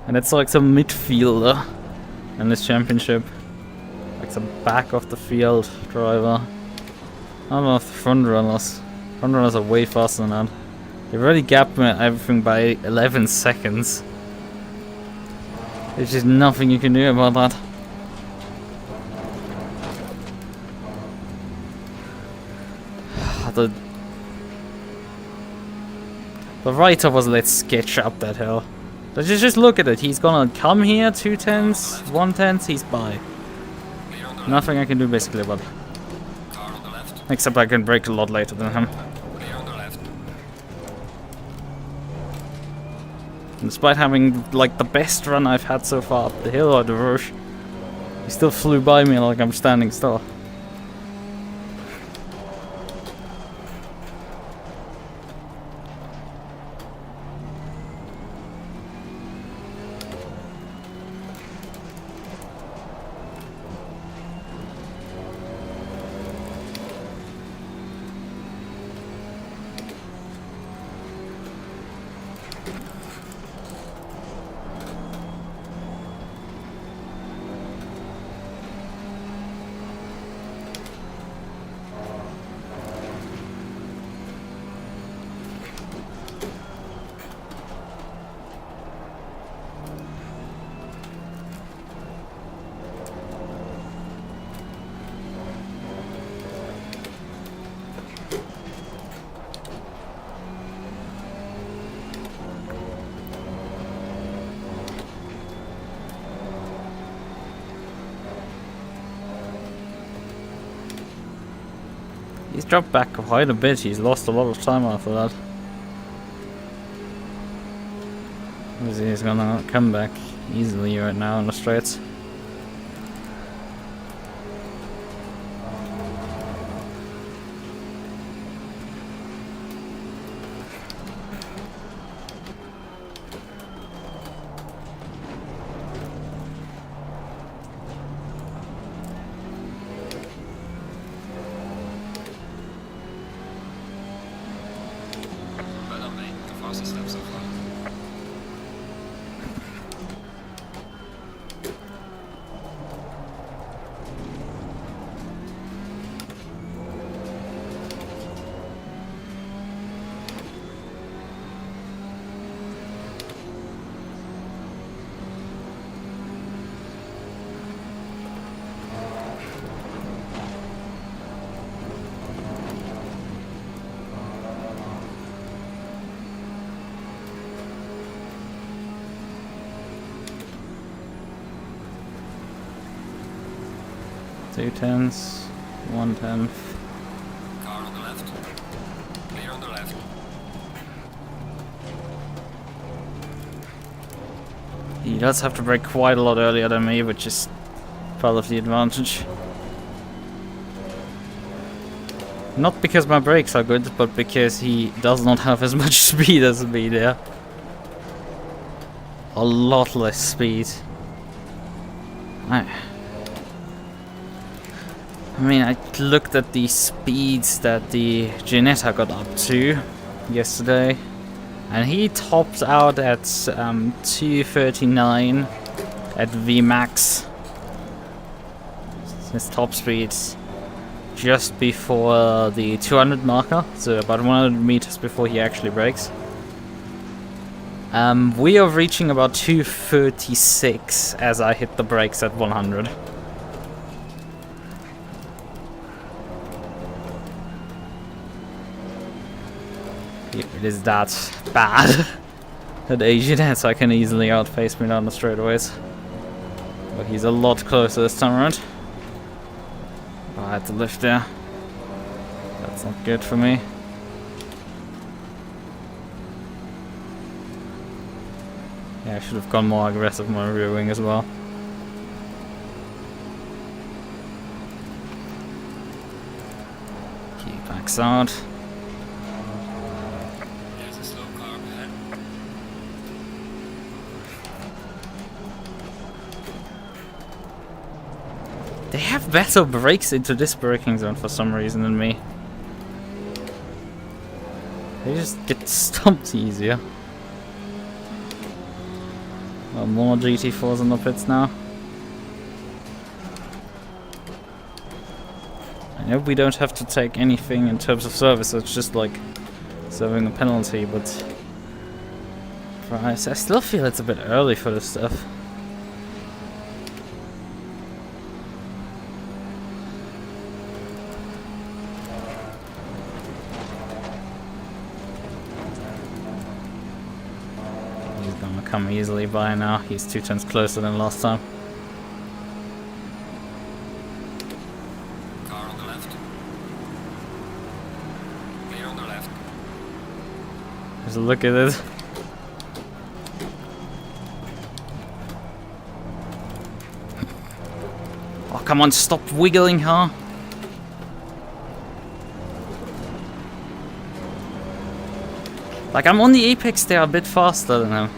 Speaker 1: And it's like some midfielder in this championship. Like some back of the field driver. I don't know if the front runners are way faster than that. They've already gapped me everything by 11 seconds. There's just nothing you can do about that. The writer was let's sketch up that hill. So just look at it. He's gonna come here 2/10, 1/10, he's by. Nothing I can do basically about it.
Speaker 2: Car on the left.
Speaker 1: Except I can brake a lot later than him.
Speaker 2: Clear on the left.
Speaker 1: And despite having like the best run I've had so far up the hill or the rush, he still flew by me like I'm standing still. dropped back quite a bit. He's lost a lot of time after that. He's gonna come back easily right now on the straights.
Speaker 2: But not me, the fastest lap so far.
Speaker 1: Two tenths, 1/10.
Speaker 2: Car on the left. Clear on the left.
Speaker 1: He does have to brake quite a lot earlier than me, which is part of the advantage. Not because my brakes are good, but because he does not have as much speed as me there. A lot less speed. I mean, I looked at the speeds that the Ginetta got up to yesterday, and he topped out at 239 at VMAX. His top speeds just before the 200 marker, so about 100 meters before he actually brakes. We are reaching about 236 as I hit the brakes at 100. It is that bad that Asian so I can easily outpace me down the straightaways. But he's a lot closer this time around. Oh, I had to lift there. That's not good for me. Yeah, I should have gone more aggressive on my rear wing as well. He backs out.
Speaker 2: There's a slow car ahead.
Speaker 1: They have better brakes into this braking zone for some reason than me. They just get stumped easier. Well, more GT4s in the pits now. I know we don't have to take anything in terms of service, it's just like serving a penalty, but I still feel it's a bit early for this stuff. He's gonna come easily by now. He's 2 turns closer than last time.
Speaker 2: Car on the left. Clear on the left.
Speaker 1: Just look at it. Oh, come on, stop wiggling, huh? Like, I'm on the apex there a bit faster than him.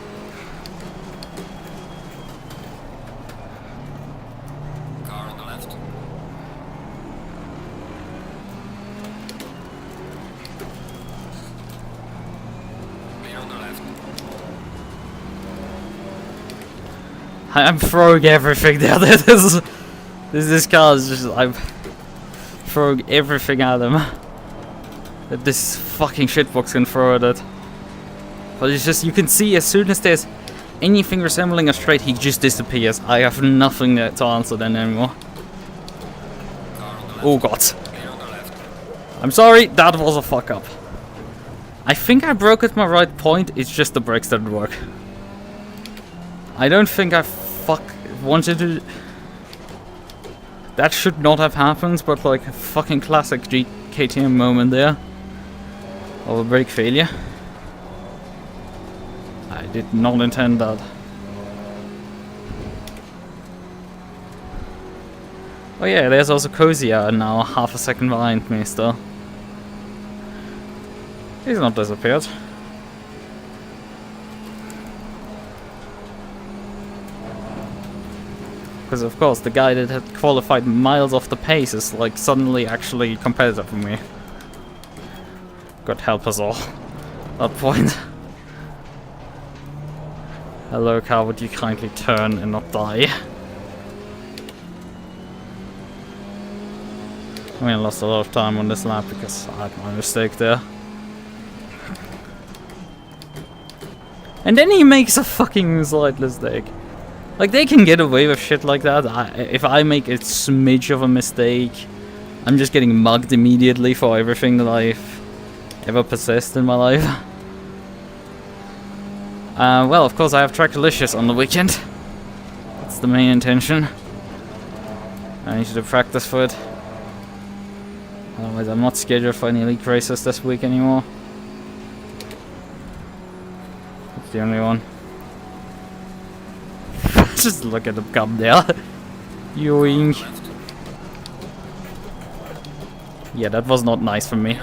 Speaker 2: Car on the left. Clear on the left.
Speaker 1: I'm throwing everything there. This car is just, I'm throwing everything at him that this fucking shitbox can throw at it. But it's just, you can see as soon as there's anything resembling a straight, he just disappears. I have nothing there to answer then anymore.
Speaker 2: Car on the left.
Speaker 1: Oh god.
Speaker 2: Clear on the left.
Speaker 1: I'm sorry, that was a fuck up. I think I broke at my right point, it's just the brakes didn't work. I don't think I wanted to... That should not have happened, but like fucking classic KTM moment there of a brake failure. I did not intend that. Oh yeah, there's also Kozia now, half a second behind me still. He's not disappeared. Because of course the guy that had qualified miles off the pace is like suddenly actually competitive with me. God help us all. That point. Hello car, would you kindly turn and not die? I mean, I lost a lot of time on this lap because I had my mistake there. And then he makes a fucking slight mistake. Like, they can get away with shit like that. If I make a smidge of a mistake, I'm just getting mugged immediately for everything that I've ever possessed in my life. Well, of course I have Trackalicious on the weekend. That's the main intention. I need to do practice for it. Otherwise I'm not scheduled for any league races this week anymore. That's the only one. Just look at him come there. Yoink. Yeah, that was not nice for me.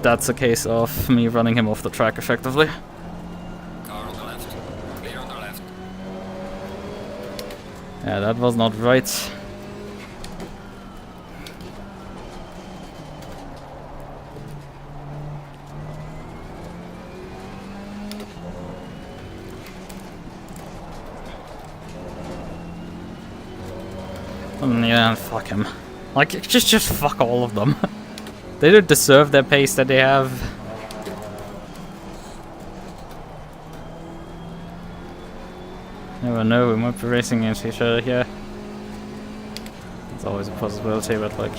Speaker 1: That's a case of me running him off the track effectively.
Speaker 2: Car on the left. Clear on the left.
Speaker 1: Yeah, that was not right. Yeah, fuck him. Like, just fuck all of them. They don't deserve their pace that they have. Never know, we might be racing against each other here. It's always a possibility, but like...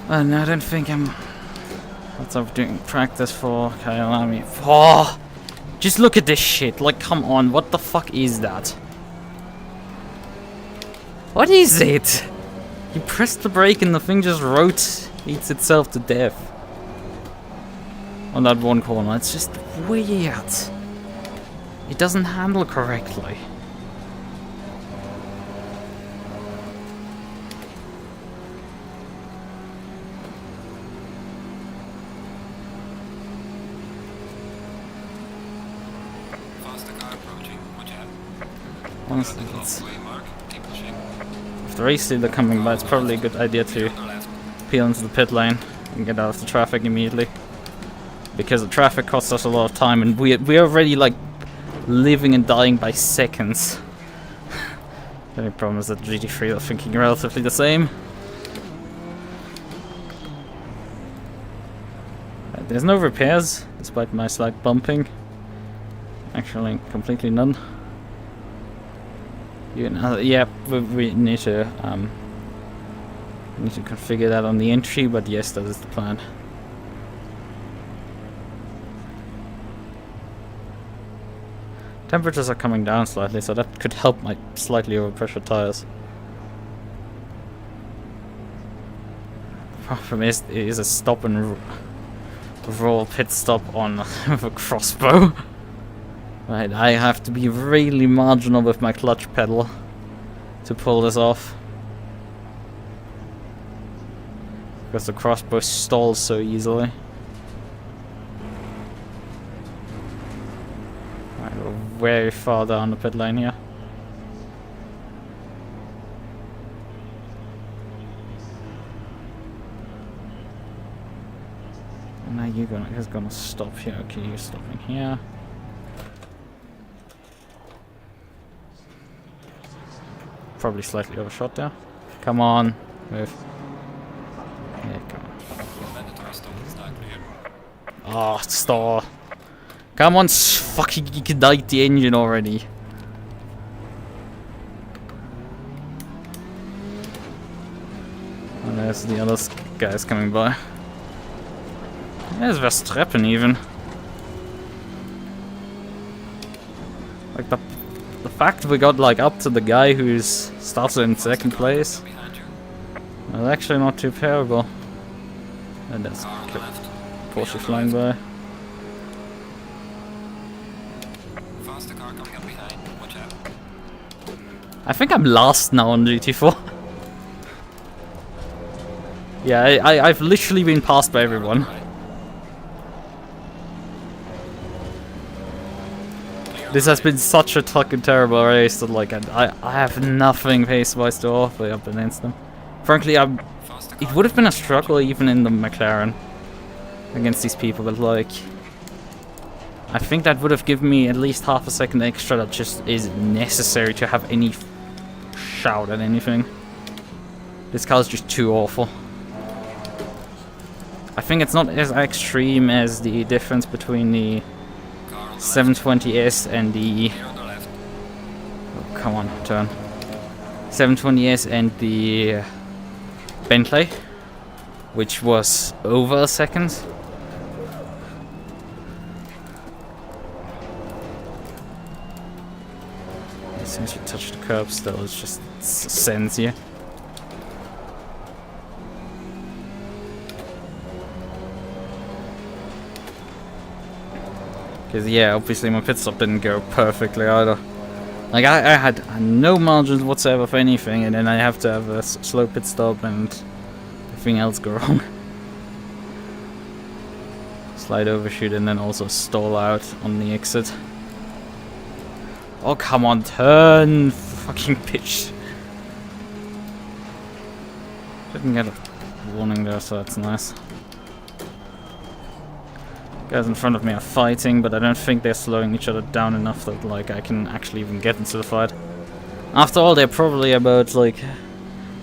Speaker 1: no, I don't think I'm... That's what I'm doing practice for Kyalami. Oh! Just look at this shit, like come on, what the fuck is that? What is it? You pressed the brake and the thing just rotates itself to death. On that one corner, it's just weird. It doesn't handle correctly.
Speaker 2: Faster car approaching. Watch out.
Speaker 1: Honestly, it's...
Speaker 2: Way mark. Keep pushing.
Speaker 1: If the race leader coming by, it's probably a good idea to peel into the pit lane and get out of the traffic immediately. Because the traffic costs us a lot of time and we're already like living and dying by seconds. The only problem is that GT3 are thinking relatively the same. There's no repairs, despite my slight bumping. Actually, completely none. Yeah, we need to configure that on the entry, but yes, that is the plan. Temperatures are coming down slightly, so that could help my slightly overpressured tires. Problem is, it is a stop and roll pit stop on with a crossbow. Right, I have to be really marginal with my clutch pedal to pull this off. Because the crossbow stalls so easily. Right, we're very far down the pit lane here. And now you're gonna stop here. Okay, you're stopping here. Probably slightly overshot there. Come on, move. Yeah, come on.
Speaker 2: Mandatory stop. It's not clear.
Speaker 1: Oh, stall. Come on, fucking ignite the engine already. And there's the other guys coming by. There's Verstappen even. Like the fact we got like up to the guy who's started in second place. Well, actually not too terrible. And that's
Speaker 2: Car on the left.
Speaker 1: Porsche flying by.
Speaker 2: Faster car coming up behind. Watch out.
Speaker 1: I think I'm last now on GT4. Yeah, I've literally been passed by everyone.
Speaker 2: Right.
Speaker 1: This has been such a fucking terrible race that like I have nothing pace-wise to offer up against them. Frankly, it would have been a struggle even in the McLaren against these people, but like I think that would have given me at least half a second extra that just is necessary to have any shout at anything. This car is just too awful. I think it's not as extreme as the difference between the 720S and the... Oh, come on, turn. 720S and the Bentley, which was over a second. As soon as you touch the curb still, it's just sends you. Because, yeah, obviously my pit stop didn't go perfectly either. Like, I had no margins whatsoever for anything, and then I have to have a slow pit stop and everything else go wrong. Slide overshoot and then also stall out on the exit. Oh, come on, turn! Fucking pitch. Didn't get a warning there, so that's nice. Guys in front of me are fighting, but I don't think they're slowing each other down enough that like I can actually even get into the fight. After all, they're probably about like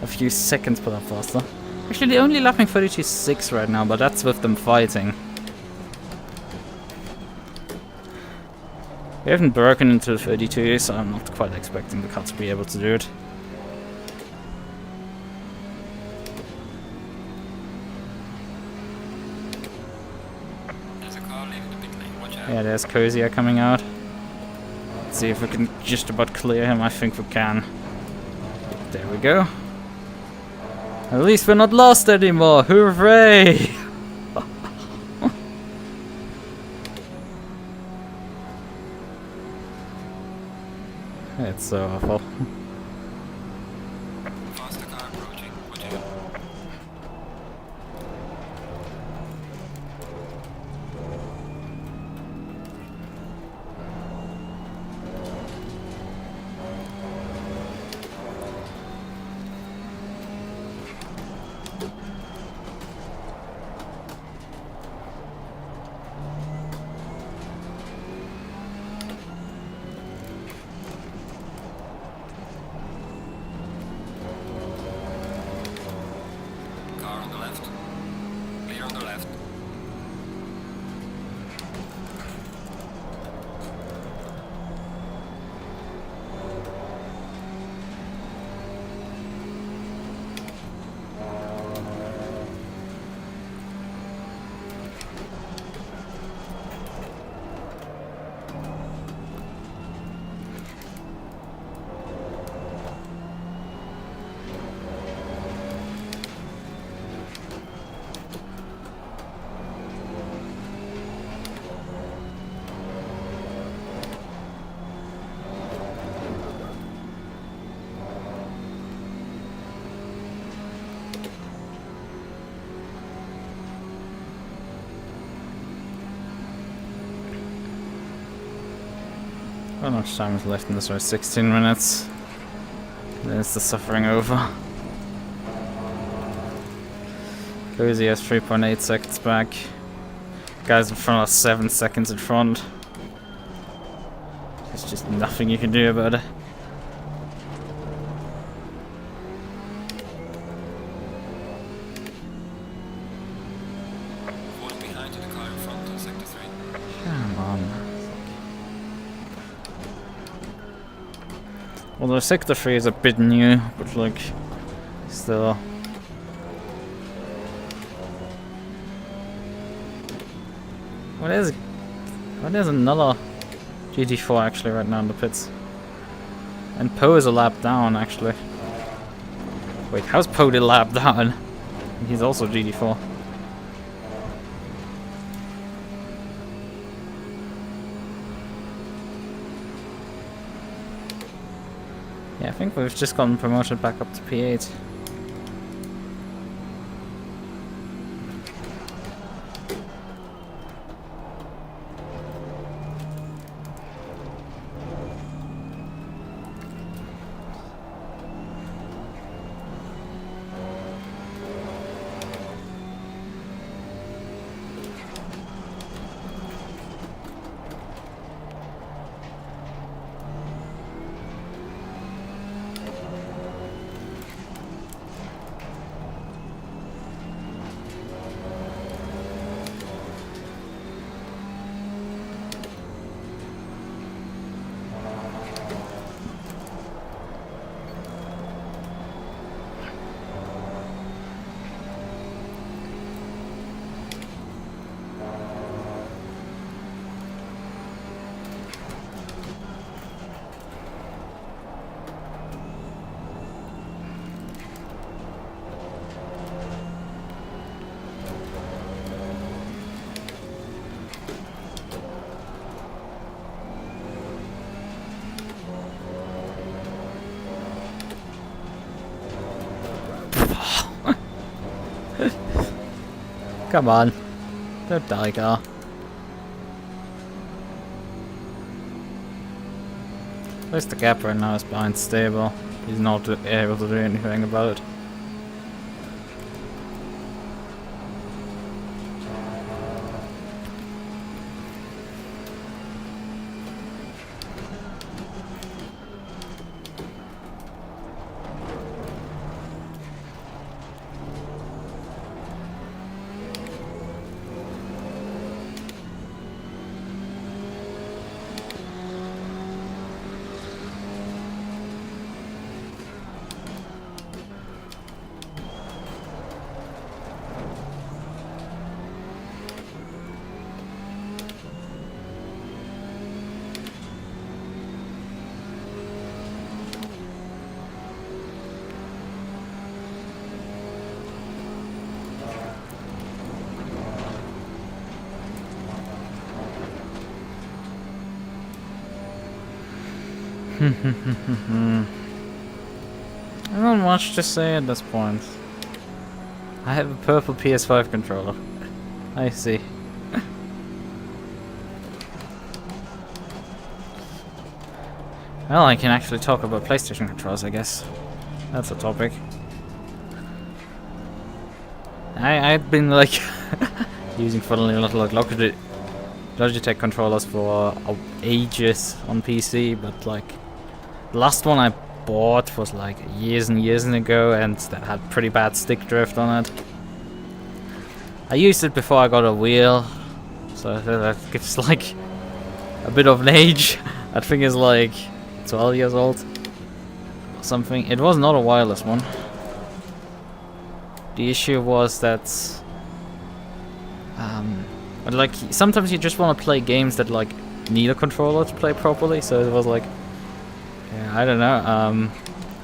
Speaker 1: a few seconds per lap faster. Actually, they're only lapping 32.6 right now, but that's with them fighting. We haven't broken into the 32, so I'm not quite expecting the car to be able to do it. Yeah, there's Cozier coming out. Let's see if we can just about clear him. I think we can. There we go. At least we're not lost anymore. Hooray! It's so awful.
Speaker 2: Faster car approaching. Watch out. Car on the left. Clear on the left.
Speaker 1: How much time is left in this race? 16 minutes. There's the suffering over. Cozy has 3.8 seconds back. Guys in front are 7 seconds in front. There's just nothing you can do about it.
Speaker 2: Falling behind to the car in front in sector 3.
Speaker 1: Come on. Although sector 3 is a bit new, but like, still. There's another GT4 actually right now in the pits. And Poe is a lap down actually. Wait, how's Podil Lab down? He's also GT4. Yeah, I think we've just gotten promoted back up to P8. Come on. Don't die, car. At least the gap right now is behind stable. He's not able to do anything about it. I don't much to say at this point. I have a purple PS5 controller. I see. Well, I can actually talk about PlayStation controllers, I guess. That's a topic. I've been like using funnily enough like Logitech controllers for ages on PC, but like the last one I bought was like years and years ago, and that had pretty bad stick drift on it. I used it before I got a wheel, so that gives like a bit of an age. That thing is like 12 years old or something. It was not a wireless one. The issue was that but like sometimes you just want to play games that like need a controller to play properly, so it was like, yeah, I don't know,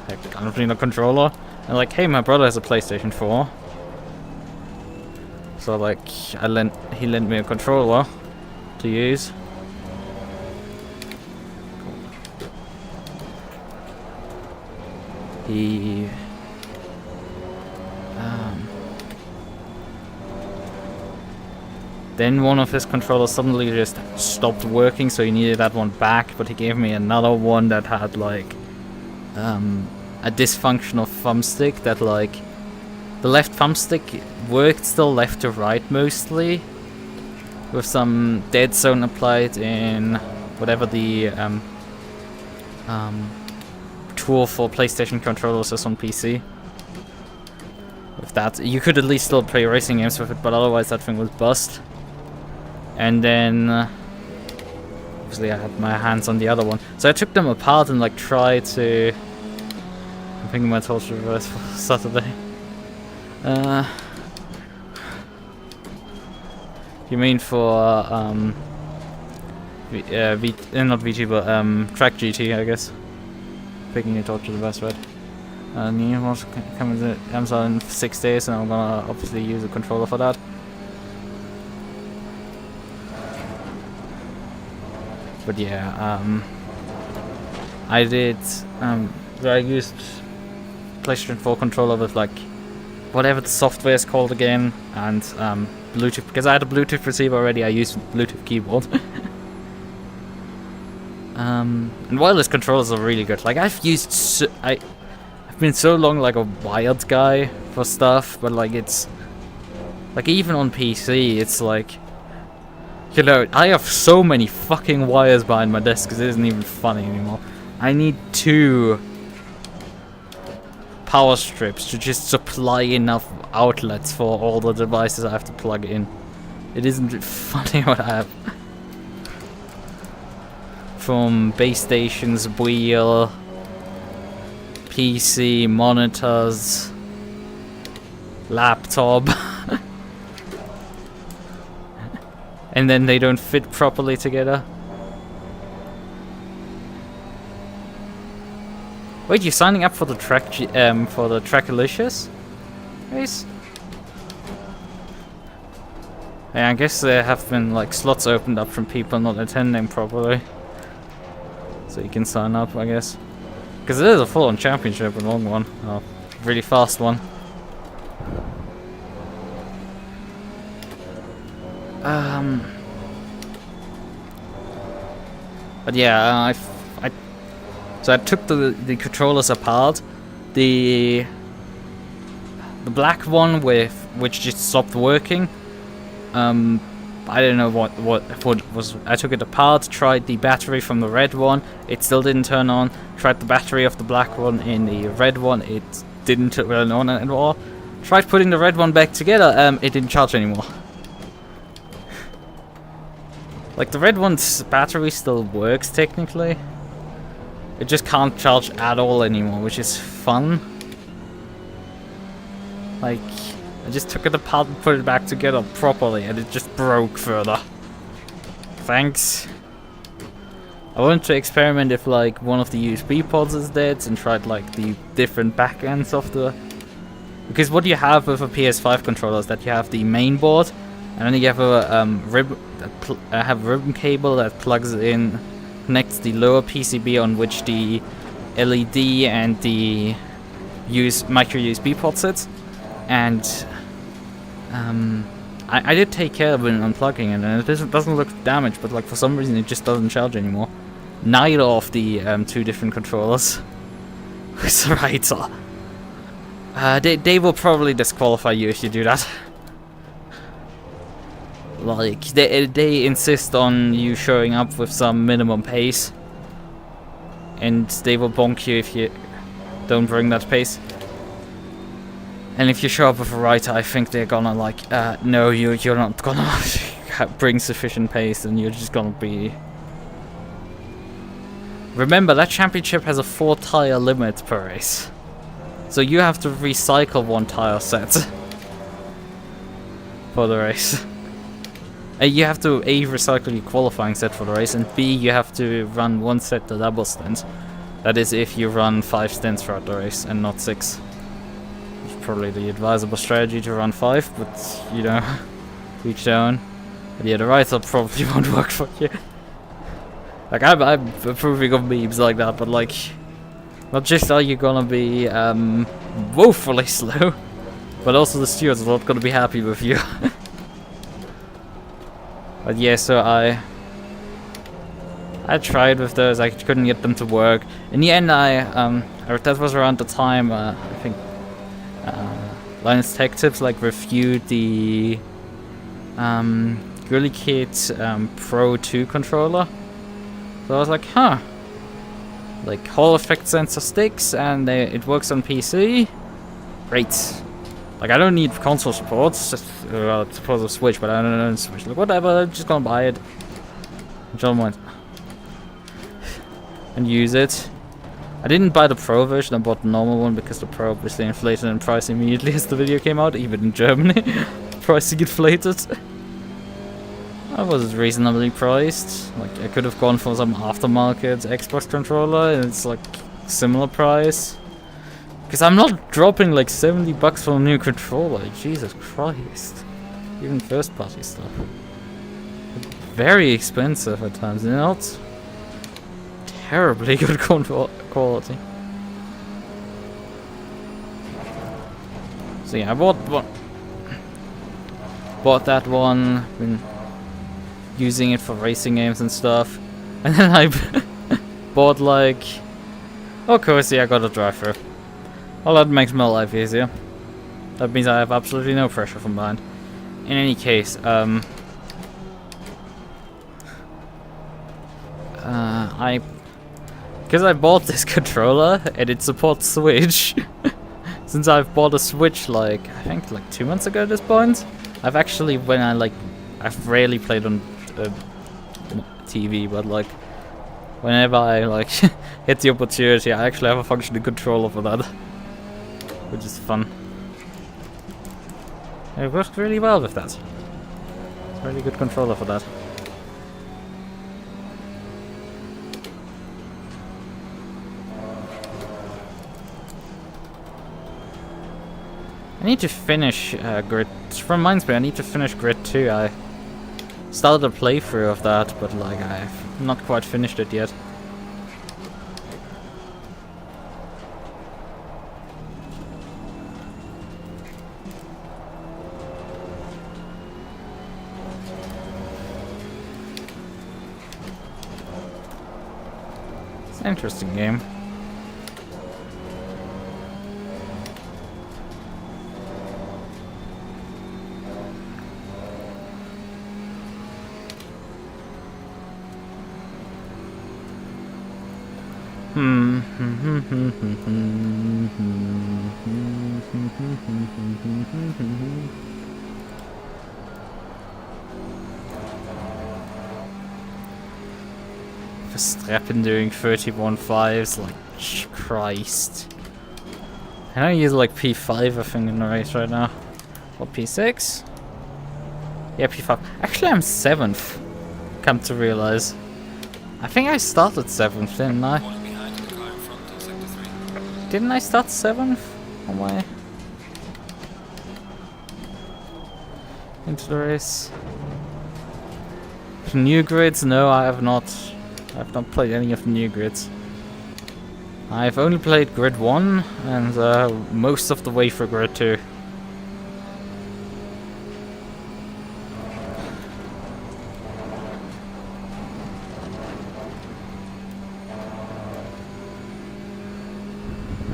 Speaker 1: I don't need a controller. And like, hey, my brother has a PlayStation 4, so like he lent me a controller to use. He then one of his controllers suddenly just stopped working, so he needed that one back, but he gave me another one that had like a dysfunctional thumbstick that like the left thumbstick worked still left to right mostly, with some dead zone applied in whatever the tool for PlayStation controllers is on PC. With that, you could at least still play racing games with it, but otherwise that thing was bust. And then obviously I had my hands on the other one, so I took them apart and like tried to. I'm thinking my torch reverse for Saturday. You mean for not VG but track GT, I guess. Picking your torch reverse, right? New one comes out in 6 days, and I'm gonna obviously use a controller for that. But yeah, I did. I used PlayStation 4 controller with like whatever the software is called again, and Bluetooth, because I had a Bluetooth receiver already. I used Bluetooth keyboard. And wireless controllers are really good. Like I've been so long like a wired guy for stuff, but like it's like even on PC, it's like, you know, I have so many fucking wires behind my desk because it isn't even funny anymore. I need 2 power strips to just supply enough outlets for all the devices I have to plug in. It isn't funny what I have. From base stations, wheel, PC, monitors, laptop. And then they don't fit properly together. Wait, you're signing up for the Trackalicious race? Yeah, I guess there have been like slots opened up from people not attending properly. So you can sign up, I guess. Because it is a full-on championship, a long one. A really fast one. But yeah, so I took the controllers apart. The black one which just stopped working. I don't know what was. I took it apart, tried the battery from the red one, it still didn't turn on. Tried the battery of the black one in the red one, it didn't turn on at all. Tried putting the red one back together, it didn't charge anymore. Like the red one's battery still works technically. It just can't charge at all anymore, which is fun. Like, I just took it apart and put it back together properly, and it just broke further. Thanks. I wanted to experiment if like one of the USB pods is dead, and tried like the different back ends of the. Because what you have with a PS5 controller is that you have the main board, and then you have a ribbon cable that plugs in, connects the lower PCB on which the LED and the micro USB port sits, and I did take care of it unplugging it, and it doesn't look damaged, but like for some reason it just doesn't charge anymore. Neither of the 2 different controllers. It's right. They will probably disqualify you if you do that. Like they insist on you showing up with some minimum pace, and they will bonk you if you don't bring that pace. And if you show up with a writer, I think they're gonna like, no, you're not gonna bring sufficient pace, and you're just gonna be. Remember, that championship has a 4-tire limit per race, so you have to recycle 1 tire set for the race. You have to A, recycle your qualifying set for the race, and B, you have to run 1 set to double stints. That is if you run 5 stints throughout the race and not 6. It's probably the advisable strategy to run 5, but you know, each their own. But yeah, the writer probably won't work for you. Like I'm approving of memes like that, but like, not just are you gonna be woefully slow, but also the stewards are not gonna be happy with you. But yeah, so I tried with those. I couldn't get them to work. In the end, that was around the time I think Linus Tech Tips like reviewed the Qualy Kit Pro 2 controller. So I was like, huh. Like Hall effect sensor sticks, and it works on PC. Great. Like I don't need console support. Just support the Switch, but I don't know the Switch. Like whatever, I'm just gonna buy it. John went and use it. I didn't buy the Pro version. I bought the normal one because the Pro obviously inflated in price immediately as the video came out, even in Germany. Pricing inflated. I was reasonably priced. Like I could have gone for some aftermarket Xbox controller, and it's like similar price. Because I'm not dropping like 70 bucks for a new controller. Jesus Christ. Even first party stuff. Very expensive at times, and not terribly good quality. So yeah, I bought that one, been using it for racing games and stuff, and then I bought like, of course, yeah, I got a drive-through. Well, that makes my life easier. That means I have absolutely no pressure from behind. In any case, because I bought this controller and it supports Switch. Since I've bought a Switch like I think like 2 months ago at this point, I've actually I've rarely played on TV, but like whenever I like hit the opportunity, I actually have a functioning controller for that, which is fun. And it worked really well with that. It's a really good controller for that. I need to finish Grid. It reminds me, I need to finish Grid 2. I started a playthrough of that, but like I've not quite finished it yet. It's an interesting game. Verstappen doing 31.5s, like Christ. I know he's like P5 I think in the race right now. Or P6? Yeah, P5. Actually I'm 7th. Come to realize. I think I started 7th, didn't I? Didn't I start 7th on my into the race? New grids? No, I have not. I've not played any of the new grids. I've only played grid 1 and most of the way for grid 2.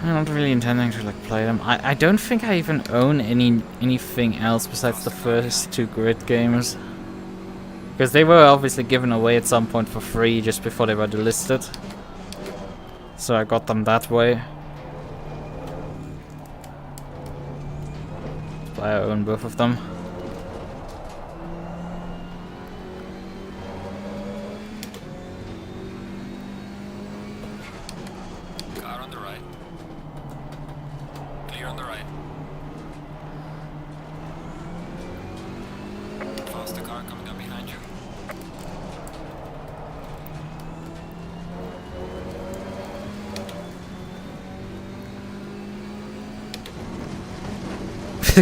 Speaker 1: I'm not really intending to like play them. I don't think I even own anything else besides the first 2 grid games. Because they were obviously given away at some point for free just before they were delisted. So I got them that way. That's why I own both of them.
Speaker 2: Car on the right. Clear on the right. Faster car coming up behind you.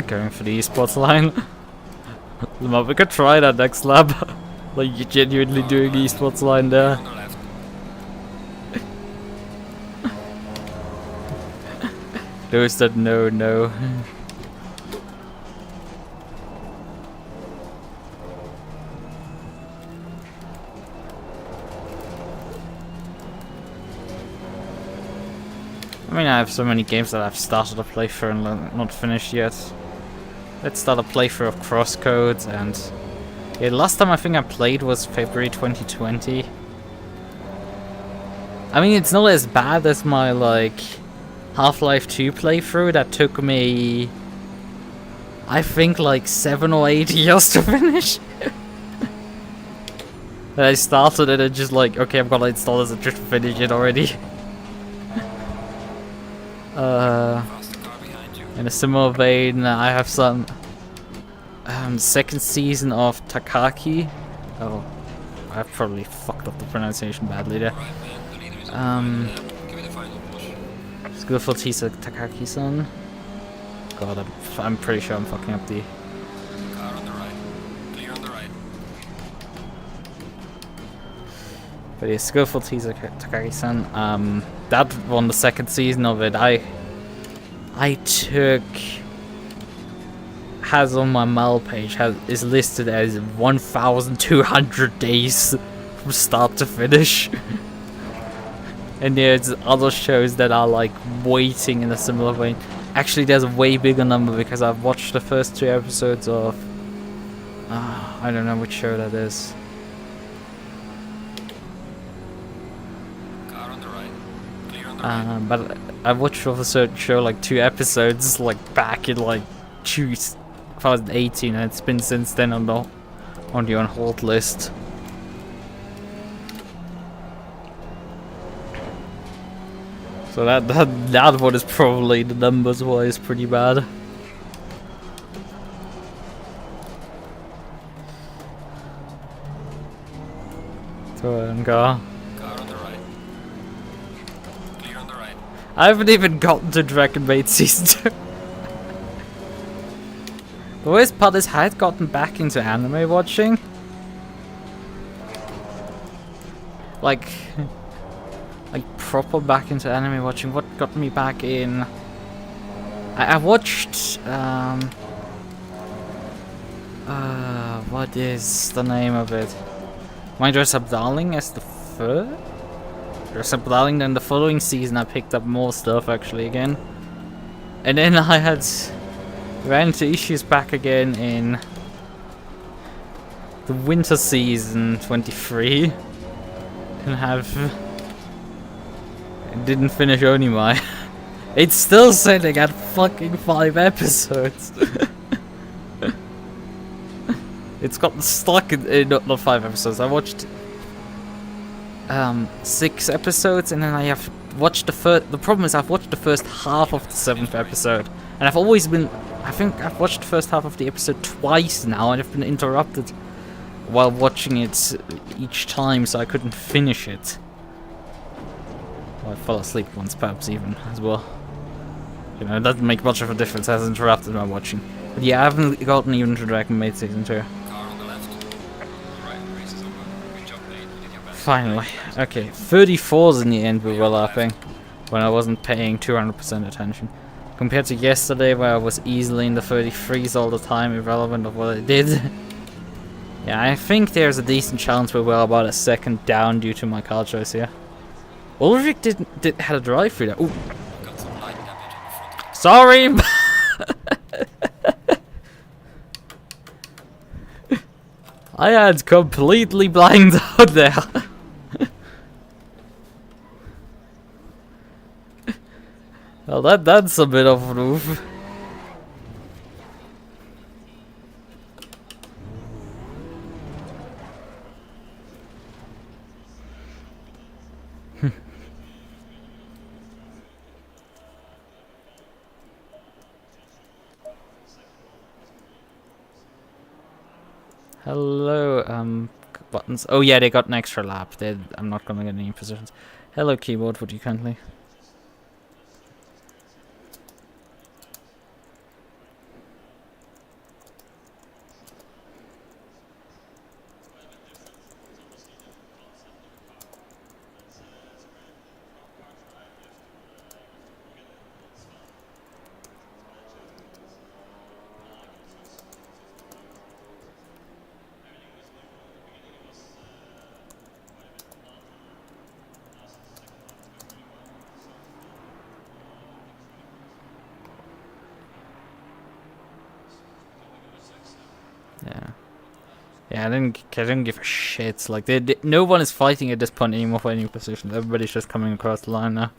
Speaker 1: Going for the esports line. We could try that next lap. Like you genuinely doing esports line there.
Speaker 2: On the left.
Speaker 1: Those that know. I mean, I have so many games that I've started a playthrough and not finished yet. Let's start a playthrough of Crosscode, and yeah, last time I think I played was February 2020. I mean, it's not as bad as my like Half-Life 2 playthrough that took me, I think, like 7 or 8 years to finish. And I started it and just like, okay, I'm gonna install this and just finish it already. In a similar vein, I have some second season of Takaki. Oh, I probably fucked up the pronunciation badly there. Skillful Tisa Takaki-san. God, I'm pretty sure I'm fucking up the...
Speaker 2: Car on the right. Clear on the right.
Speaker 1: But yeah, Skillful Tisa Takaki-san. That won the second season of it. I took... Has on my Mal page, is listed as 1,200 days from start to finish. And there's other shows that are like waiting in a similar vein. Actually, there's a way bigger number because I've watched the first 2 episodes of... I don't know which show that is.
Speaker 2: Car on the right. Clear on the right.
Speaker 1: But I watched of a certain show like 2 episodes like back in like 2018, and it's been since then on the on hold list. So that one is probably, the numbers wise, pretty bad. Car.
Speaker 2: Car on the right. Clear on the right.
Speaker 1: I haven't even gotten to Dragon Maid Season 2. The worst part is I had gotten back into anime watching. Like proper back into anime watching. What got me back in? I watched what is the name of it? My Dress Up Darling as the third? Dress Up Darling, then the following season I picked up more stuff actually again. And then I ran into issues back again in the winter season 23. And didn't finish Onimai. It's still sitting at fucking 5 episodes. It's gotten stuck in not 5 episodes. I watched 6 episodes, and then I have watched the first. The problem is I've watched the first half of the 7th episode, and I've always been. I think I've watched the first half of the episode twice now, and I've been interrupted while watching it each time, so I couldn't finish it. Well, I fell asleep once, perhaps even as well. You know, it doesn't make much of a difference. It has interrupted my watching. But yeah, I haven't gotten even to Dragon Maid Season 2.
Speaker 2: Car on the left. Right, race is over. Good job, mate. You did your best.
Speaker 1: Finally. Okay, 34s in the end we were lapping when I wasn't paying 200% attention. Compared to yesterday where I was easily in the 33s all the time, irrelevant of what I did. Yeah, I think there's a decent chance we were about a second down due to my car choice here. Ulrich had a drive through that. Ooh.
Speaker 2: Got some light damage on the front.
Speaker 1: Sorry! I had completely blanked out there. Well, that's a bit of a move. Hello, buttons. Oh yeah, they got an extra lap. I'm not gonna get any positions. Hello, keyboard. Would you kindly? Yeah, I didn't give a shit. Like, no one is fighting at this point anymore for any positions. Everybody's just coming across the line now.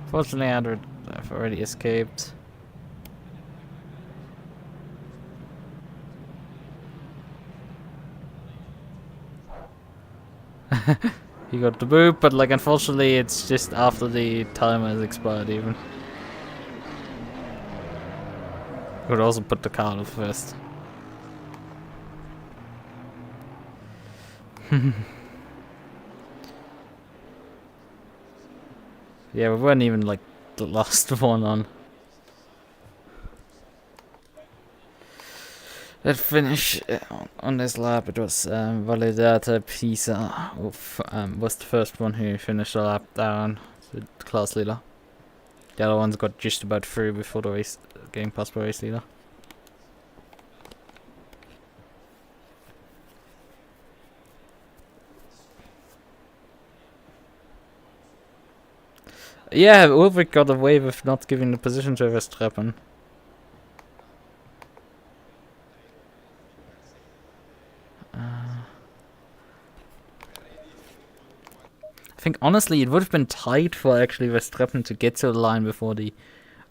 Speaker 1: Fortunately, I've already escaped. He got the boot, but like unfortunately it's just after the timer has expired even. Could also put the car on first. Yeah, we weren't even like the last one on that finish on this lap. It was Validata Pisa was the first one who finished the lap down, the class leader. The other ones got just about through before the race, getting past the race leader. Yeah, Ulrich got away with not giving the position to Verstappen. I think honestly it would have been tight for actually Verstappen to get to the line before the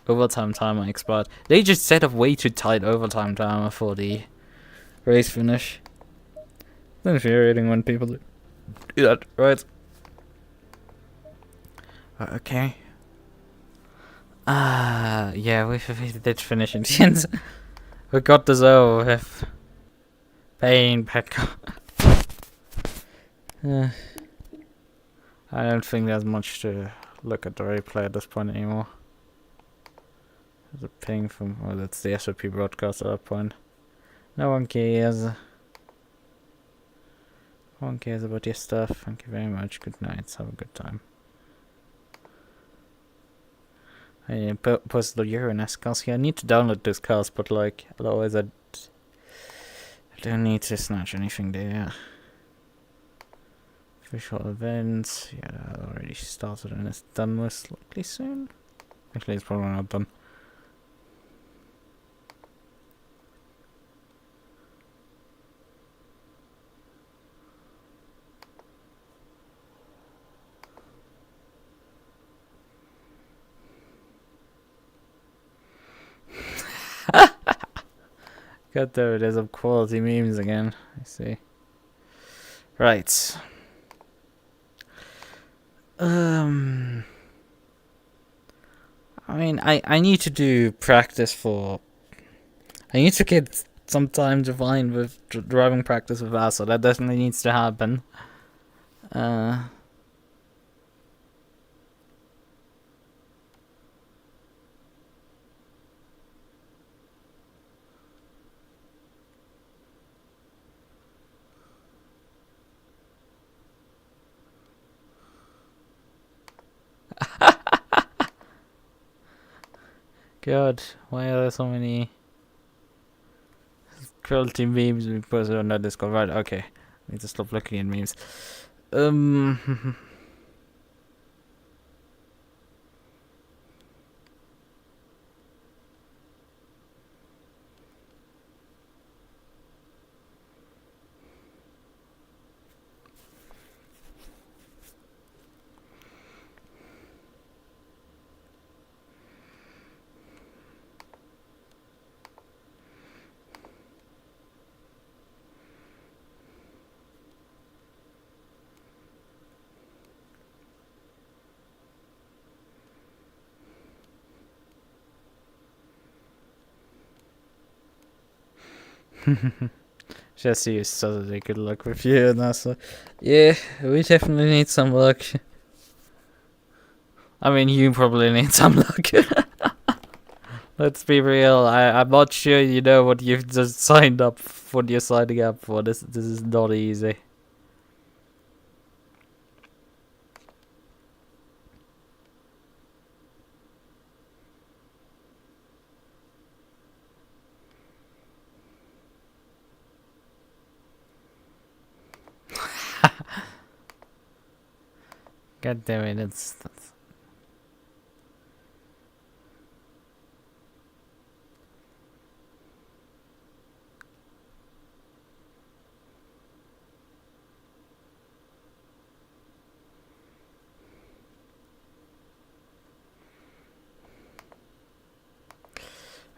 Speaker 1: overtime timer expired. They just set a way too tight overtime timer for the race finish. It's infuriating when people do that, right? Okay. Yeah, we did finish in the end. We got this over with. Pain, Petco. I don't think there's much to look at the replay at this point anymore. There's a ping from, oh, that's the SOP broadcast at that point. No one cares. No one cares about your stuff. Thank you very much. Good night. Have a good time. I posted the Uranus cast. Yeah, I need to download this cast, but like, otherwise I don't need to snatch anything there. Official events. Yeah, that already started and it's done most likely soon. Actually, it's probably not done. God damn it, there's some quality memes again. I see. Right. I mean, I need to do practice for. I need to get some time to find with driving practice with us, so that definitely needs to happen. God, why are there so many cruelty memes being posted on that Discord? Right, okay. I need to stop looking at memes. Jesse is Saturday, good luck with you and NASA. Yeah, we definitely need some luck. I mean, you probably need some luck. Let's be real, I'm not sure you know what you've just signed up, what you're signing up for. This is not easy. God damn it, that's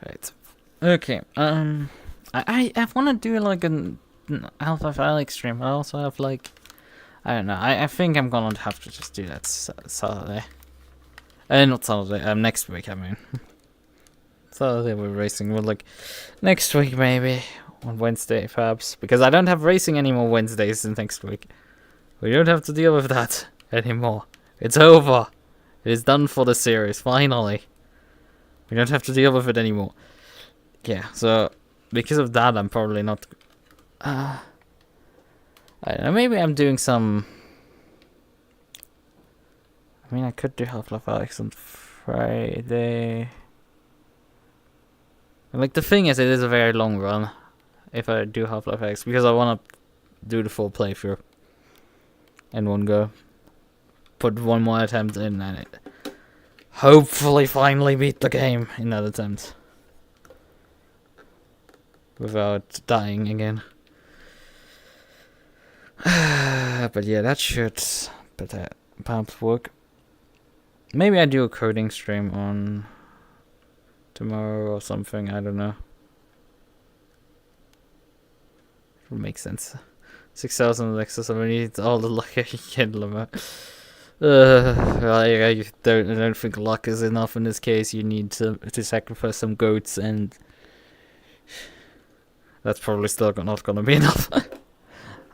Speaker 1: right. Okay, I want to do like an Alpha Phallic stream. I also have like, I don't know. I think I'm gonna have to just do that Saturday. Not Saturday. Next week. I mean, Saturday we're racing. But like, next week maybe, on Wednesday, perhaps, because I don't have racing anymore Wednesdays next week. We don't have to deal with that anymore. It's over. It is done for the series, finally. We don't have to deal with it anymore. Yeah, so because of that, I'm probably not. I don't know. Maybe I'm doing some. I mean, I could do Half-Life Alyx on Friday. Like, the thing is, it is a very long run if I do Half-Life Alyx, because I want to do the full playthrough in one go. Put one more attempt in and it hopefully finally beat the game in that attempt. Without dying again. But yeah, that should perhaps work. Maybe I do a coding stream on tomorrow or something, I don't know. It will make sense. 6,000 Lexus, I need all the luck I can get, Lamar. I don't think luck is enough in this case. You need to sacrifice some goats, and that's probably still not gonna be enough.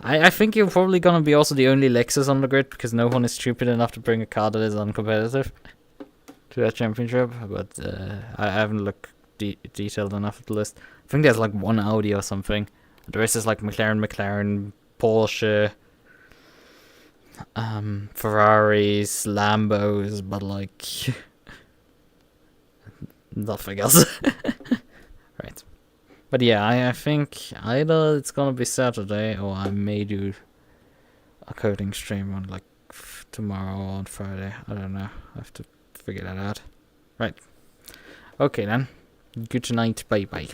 Speaker 1: I think you're probably gonna be also the only Lexus on the grid, because no one is stupid enough to bring a car that is uncompetitive to that championship. But I haven't looked detailed enough at the list. I think there's like one Audi or something. The rest is like McLaren, Porsche, Ferraris, Lambos, but like nothing else. Right. But yeah, I think either it's gonna be Saturday or I may do a coding stream on like tomorrow or on Friday. I don't know. I have to figure that out. Right. Okay then. Good night. Bye bye.